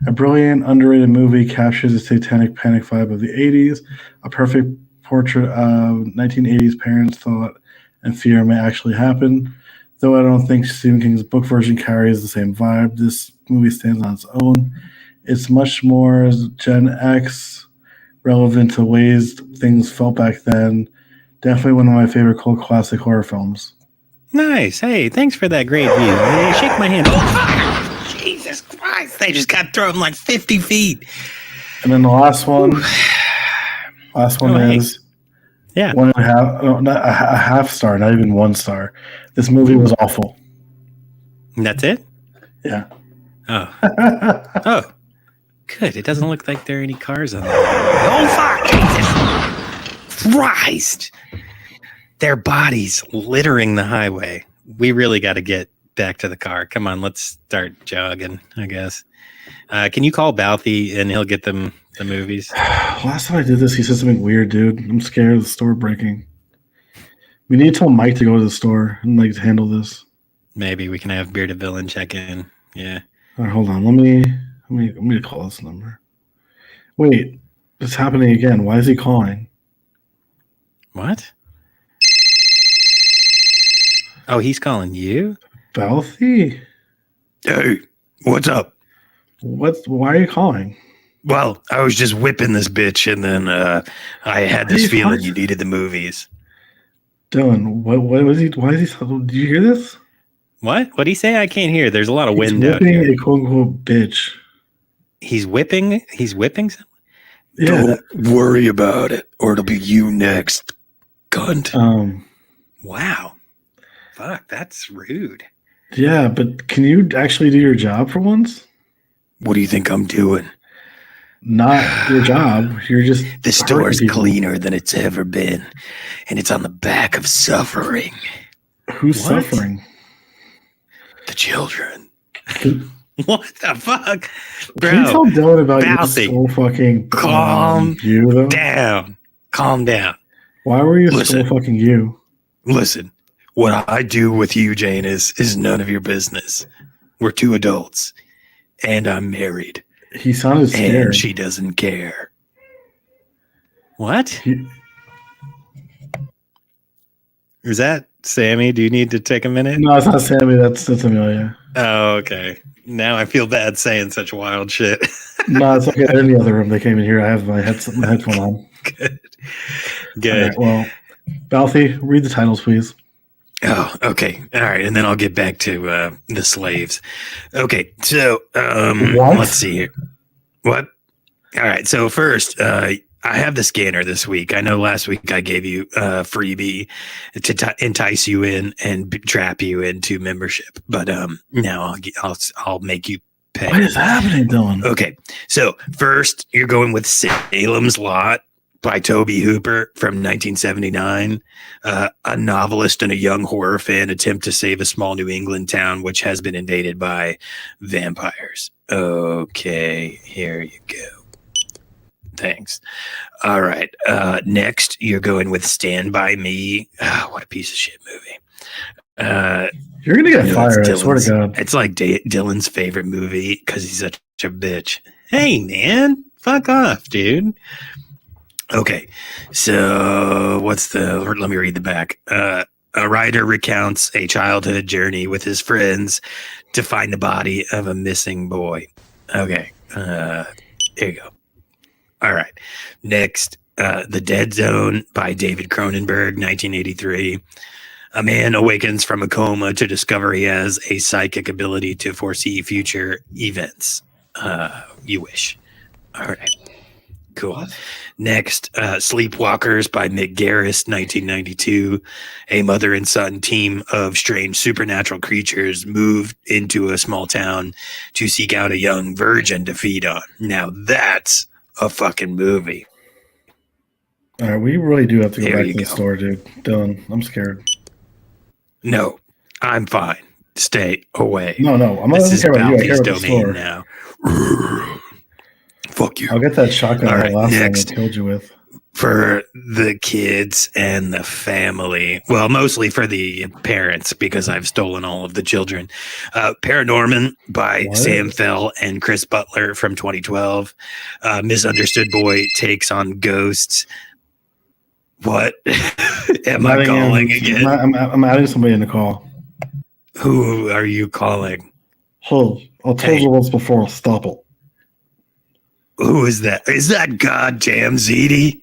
A brilliant, underrated movie captures the satanic panic vibe of the 80s. A perfect portrait of 1980s parents' thought and fear may actually happen. Though I don't think Stephen King's book version carries the same vibe, this movie stands on its own. It's much more Gen X, relevant to ways things felt back then. Definitely one of my favorite cult classic horror films. Nice. Hey, thanks for that great view. Hey, shake my hand. Oh, fuck! Jesus Christ. They just got thrown like 50 feet. And then the last one. Is yeah, 1.5, not a half star, not even 1 star. This movie was awful. And that's it? Yeah. Oh. Oh. Good. It doesn't look like there are any cars on there. Oh, fuck! Jesus Christ! Their bodies littering the highway. We really got to get back to the car. Come on, let's start jogging, I guess. Can you call Balthy and he'll get them the movies? Last time I did this, he said something weird, dude. I'm scared of the store breaking. We need to tell Mike to go to the store and like handle this. Maybe we can have Bearded Villain check in. Yeah. All right, hold on. Let me call this number. Wait, it's happening again. Why is he calling? What? Oh, he's calling you? Balthy? Hey, what's up? Why are you calling? Well, I was just whipping this bitch, and then I had this feeling you needed the movies. Dylan, what was he? Why is he? Did you hear this? What? What'd he say? I can't hear. There's a lot of wind out here. here. A quote unquote bitch. He's whipping. He's whipping someone? Yeah. Don't worry about it, or it'll be you next, cunt. Wow. Fuck, that's rude. Yeah, but can you actually do your job for once? What do you think I'm doing? Not your job. You're just the store's cleaner than it's ever been, and it's on the back of suffering. Who's suffering? The children. What the fuck, bro? Can you tell Dylan about Balthy. your so fucking calm you though? down? Calm down. Why were you so fucking you? Listen, what I do with you, Jane, is none of your business. We're two adults, and I'm married. He sounded scared. And she doesn't care. What? Is that Sammy? Do you need to take a minute? No, it's not Sammy. That's Amelia. Oh, okay. Now I feel bad saying such wild shit. No, it's okay. They're in the other room. They came in here. I have my headphone on. Good. Right, well, Balthy, read the titles, please. Oh, okay. All right. And then I'll get back to the slaves. Okay. So let's see here. What? All right. So first, I have the scanner this week. I know last week I gave you a freebie to entice you in and trap you into membership. But now I'll make you pay. What is happening, Dylan? Okay. So first, you're going with Salem's Lot by Toby Hooper from 1979. A novelist and a young horror fan attempt to save a small New England town which has been invaded by vampires. Okay, here you go. Thanks. All right. Next, you're going with Stand By Me. What a piece of shit movie. You're going to get fired, I swear to God. It's like Dylan's favorite movie because he's such a bitch. Hey, man. Fuck off, dude. Okay. So let me read the back. A writer recounts a childhood journey with his friends to find the body of a missing boy. Okay. Here you go. All right. Next, The Dead Zone by David Cronenberg, 1983. A man awakens from a coma to discover he has a psychic ability to foresee future events. You wish. All right. Cool. What? Next, Sleepwalkers by Mick Garris, 1992. A mother and son team of strange supernatural creatures moved into a small town to seek out a young virgin to feed on. Now that's a fucking movie. All right, we really do have to go back to the store, dude. Dylan, I'm scared. No, I'm fine. Stay away. No, I'm not care about you. I care about the store now. Fuck you. I'll get that shotgun All right, last next. time I killed you with. For the kids and the family. Well, mostly for the parents because I've stolen all of the children. Paranorman by Sam Fell and Chris Butler from 2012. Misunderstood Boy takes on ghosts. What am I calling again? I'm adding somebody in the call. Who are you calling? Hey, I told you once before, stop it. Who is that? Is that goddamn ZD?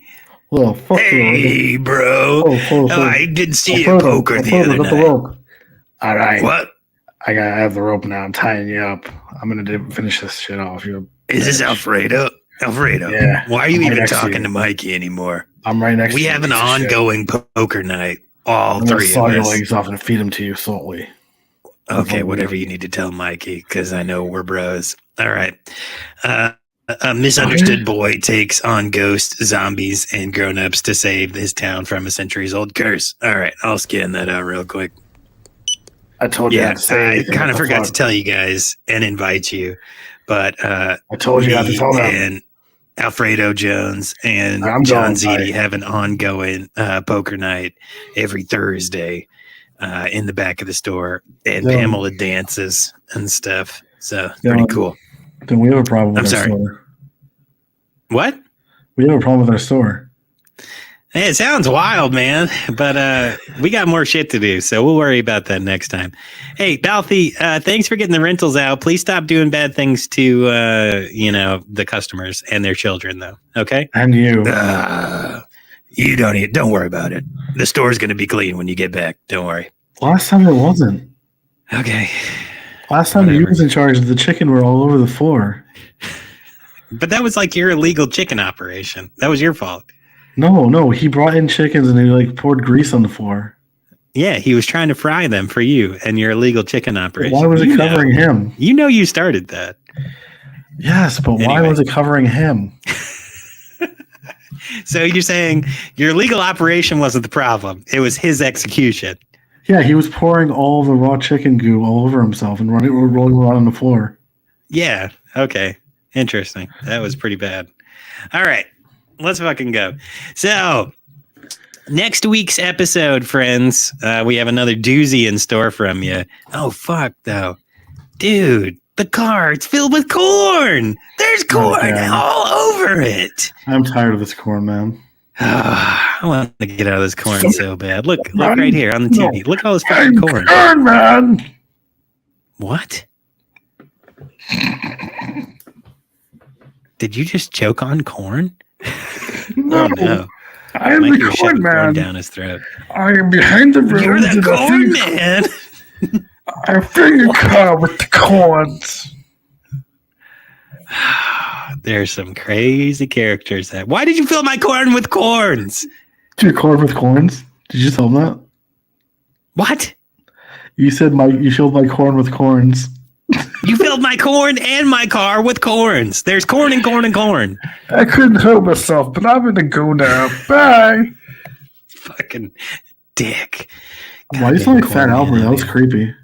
Yeah, fuck hey, bro. I did see a poker the other night. All right. What? I have the rope now. I'm tying you up. I'm going to finish this shit off. Is this Alfredo? Alfredo. Yeah. Why are you even talking to Mikey anymore? I'm right next to you. We have an ongoing poker night. All three of us. Saw your legs off and feed them to you slowly. Okay, whatever you need to tell Mikey, because I know we're bros. All right. A misunderstood boy takes on ghosts, zombies, and grown-ups to save his town from a centuries-old curse. All right, I'll scan that out real quick. I told you. Yeah, I kind of forgot to tell you guys and invite you, but I told you not to tell them. And Alfredo Jones and John Ziti have an ongoing poker night every Thursday in the back of the store, and Pamela dances and stuff. So pretty cool. Then we have a problem with our store. What? We have a problem with our store. Hey, it sounds wild, man, but we got more shit to do, so we'll worry about that next time. Hey, Balthy, thanks for getting the rentals out. Please stop doing bad things to, the customers and their children, though. Okay? And you. You don't worry about it. The store's going to be clean when you get back. Don't worry. Last time it wasn't. Okay. Last time you was in charge of the chicken were all over the floor. But that was like your illegal chicken operation. That was your fault. No. He brought in chickens and he poured grease on the floor. Yeah, he was trying to fry them for you and your illegal chicken operation. Why was it covering him? You know you started that. Yes, but why was it covering him? So you're saying your legal operation wasn't the problem. It was his execution. Yeah, he was pouring all the raw chicken goo all over himself and rolling around on the floor. Yeah. Okay. Interesting. That was pretty bad. All right. Let's fucking go. So next week's episode, friends, we have another doozy in store from you. Oh, fuck, though. Dude, the car, it's filled with corn. There's corn all over it. I'm tired of this corn, man. I want to get out of this corn so bad. Look right here on the TV. Look at all this fucking corn. Corn, man. What? Did you just choke on corn? No. Oh, no. I am the corn man. Corn down his throat. I am behind the road. You're the corn man. I fill your car with the corns. There's some crazy characters. Why did you fill my corn with corns? Your corn with corns? Did you tell them that? What? You said you filled my corn with corns. You filled filled my corn and my car with corns. There's corn and corn and corn. I couldn't help myself, but I'm gonna go now. Bye. Fucking dick. Why do you sound like Fat Albert? That was creepy.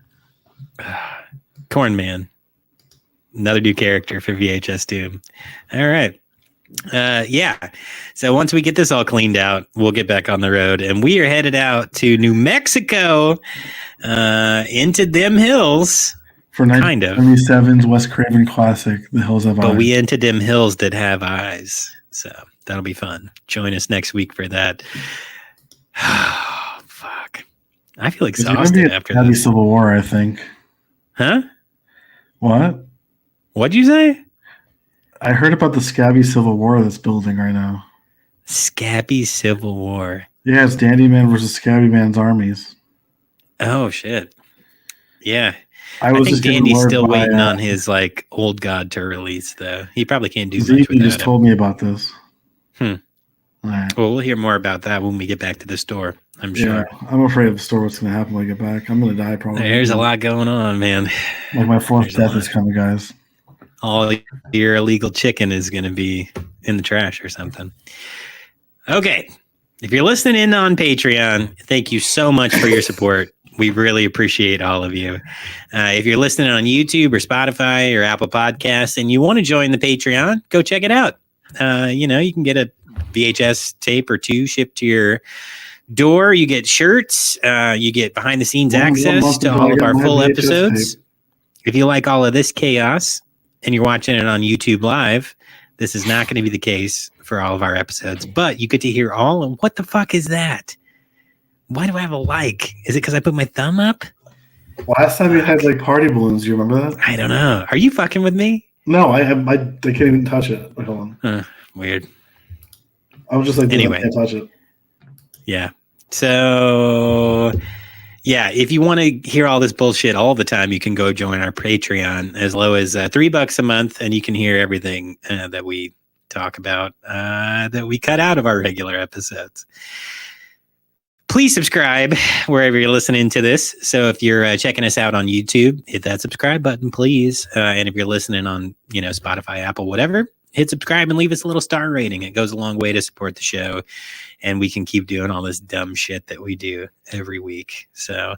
Corn Man. Another new character for VHS Doom. All right. Yeah. So once we get this all cleaned out, we'll get back on the road. And we are headed out to New Mexico, into them hills. For 1977's Wes Craven classic, The Hills Have Eyes. But we into them hills that have eyes. So that'll be fun. Join us next week for that. Oh, fuck. I feel exhausted after this. Civil War, I think. Huh? What? What'd you say? I heard about the Scabby Civil War that's building right now. Scabby Civil War. Yeah, it's Dandy Man versus Scabby Man's armies. Oh, shit. Yeah. I think Dandy's still waiting on his like old god to release, though. He probably can't do much without He just told me about this. All right. Well, we'll hear more about that when we get back to the store, I'm sure. Yeah, I'm afraid of the store. What's going to happen when I get back? I'm going to die probably. There's a lot going on, man. Like my fourth death is coming, guys. All your illegal chicken is going to be in the trash or something. Okay. If you're listening in on Patreon, thank you so much for your support. We really appreciate all of you. If you're listening on YouTube or Spotify or Apple Podcasts and you want to join the Patreon, go check it out. You can get a VHS tape or two shipped to your door. You get shirts. You get behind the scenes access to all of our full episodes. If you like all of this chaos and you're watching it on YouTube Live, this is not going to be the case for all of our episodes, but you get to hear all of what the fuck is that? Why do I have a like? Is it because I put my thumb up? Last time you had like party balloons. You remember that? I don't know. Are you fucking with me? No, I can't even touch it. Wait, hold on. Weird. I was just like, anyway, I can't touch it. Yeah. So, yeah, if you want to hear all this bullshit all the time, you can go join our Patreon as low as $3 a month, and you can hear everything that we talk about that we cut out of our regular episodes. Please subscribe wherever you're listening to this. So if you're checking us out on YouTube, hit that subscribe button, please. And if you're listening on, Spotify, Apple, whatever, hit subscribe and leave us a little star rating. It goes a long way to support the show. And we can keep doing all this dumb shit that we do every week. So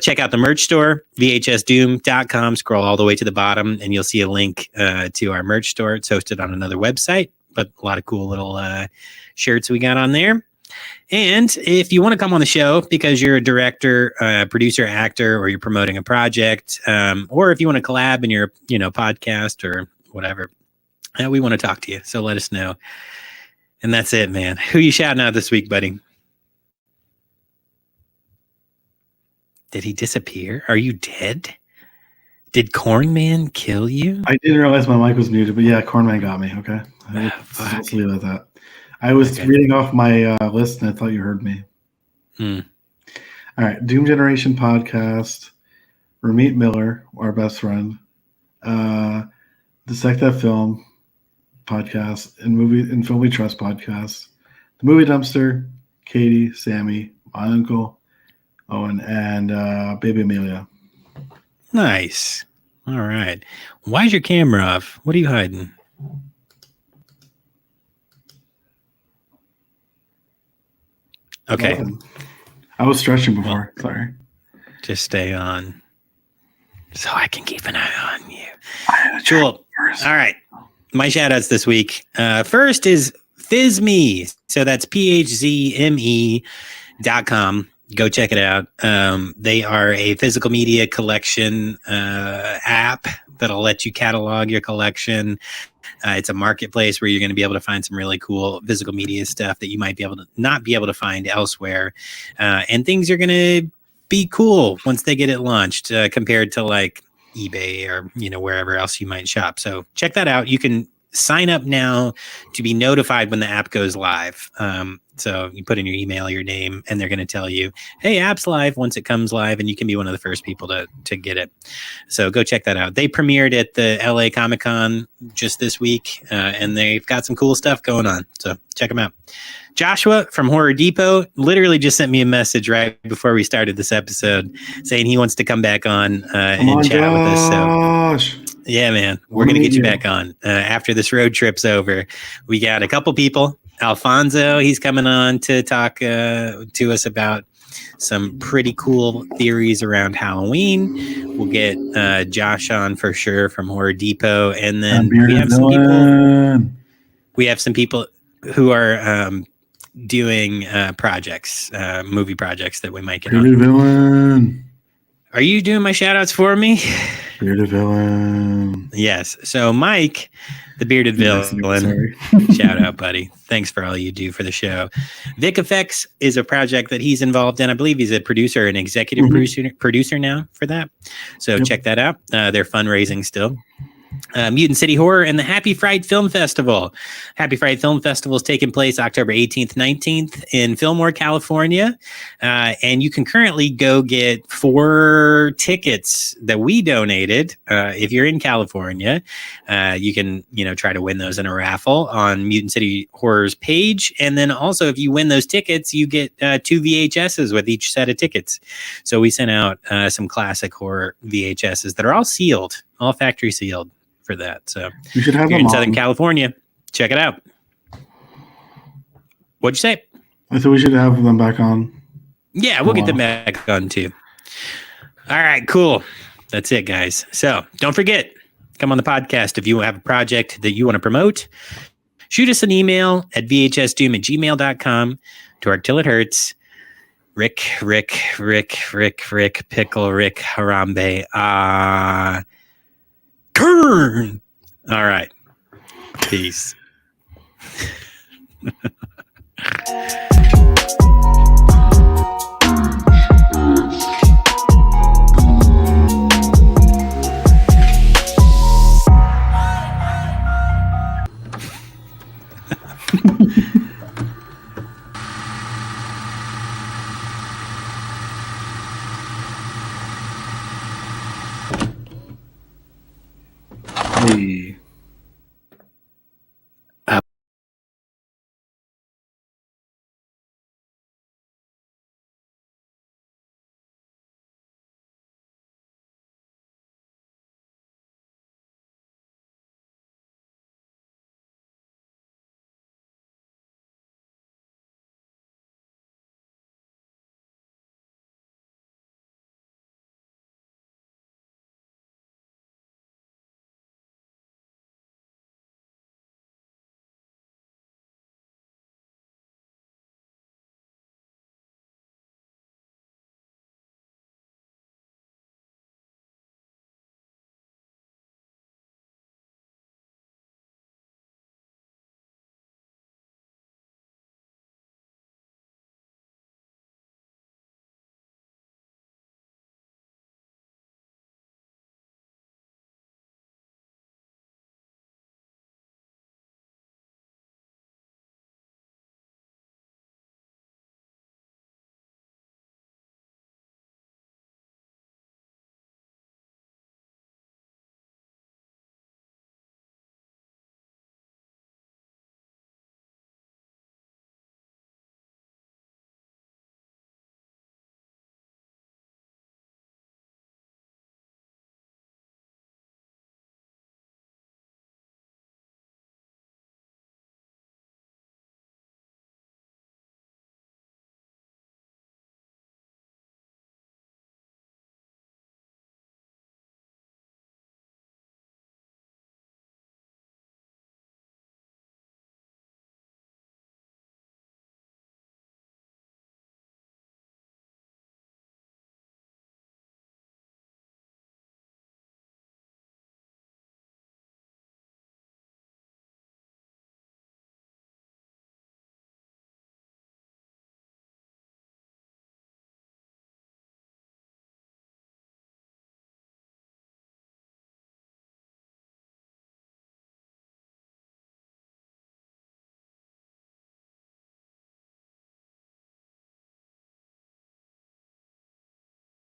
check out the merch store, vhsdoom.com. Scroll all the way to the bottom and you'll see a link to our merch store. It's hosted on another website, but a lot of cool little shirts we got on there. And if you want to come on the show because you're a director, producer, actor, or you're promoting a project, or if you want to collab in your, podcast or whatever, we want to talk to you. So let us know. And that's it, man. Who you shouting out this week, buddy? Did he disappear? Are you dead? Did Corn Man kill you? I didn't realize my mic was muted, but yeah, Corn Man got me. Okay. Let's leave it at that. I was reading off my list and I thought you heard me. All right. Doom Generation Podcast, Ramit Miller, our best friend, Dissect That Film Podcast, and Film We Trust Podcast, The Movie Dumpster, Katie, Sammy, my uncle, Owen, and Baby Amelia. Nice. All right. Why is your camera off? What are you hiding? Okay. I was stretching before. Sorry. Just stay on so I can keep an eye on you. Cool. All right. My shout outs this week. First is FizMe. So that's PHZME.com. Go check it out. They are a physical media collection app that'll let you catalog your collection. It's a marketplace where you're going to be able to find some really cool physical media stuff that you might be able to not be able to find elsewhere. And things are going to be cool once they get it launched compared to like eBay or, wherever else you might shop. So check that out. You can sign up now to be notified when the app goes live. So you put in your email, your name, and they're going to tell you, hey, app's live once it comes live, and you can be one of the first people to get it. So go check that out. They premiered at the LA Comic-Con just this week, and they've got some cool stuff going on. So check them out. Joshua from Horror Depot literally just sent me a message right before we started this episode saying he wants to come back on and chat with us. So Josh. Yeah, man. We're going to get you back on after this road trip's over. We got a couple people. Alfonso, he's coming on to talk to us about some pretty cool theories around Halloween. We'll get Josh on for sure from Horror Depot. And then we have some people. We have some people who are doing projects, movie projects that we might get Bearded on. Villain. Are you doing my shout outs for me? Bearded Villain. Yes. So Mike, the Bearded Villain, shout out, buddy. Thanks for all you do for the show. Vic Effects is a project that he's involved in. I believe he's a producer and executive producer now for that. So check that out. They're fundraising still. Mutant City Horror and the Happy Fright Film Festival. Happy Fright Film Festival is taking place October 18th, 19th in Fillmore, California. And you can currently go get 4 tickets that we donated. If you're in California, you can, try to win those in a raffle on Mutant City Horror's page. And then also, if you win those tickets, you get 2 VHSs with each set of tickets. So we sent out some classic horror VHSs that are all sealed, all factory sealed. For that, so you should have if you're in Southern California, check it out. What'd you say? I said we should have them back on. Yeah, we'll get them back on too. All right, cool. That's it, guys. So don't forget, come on the podcast if you have a project that you want to promote. Shoot us an email at vhsdoom@gmail.com. Torque till it hurts. Rick, Pickle, Rick, Harambe. Kern. All right. Peace. Hey.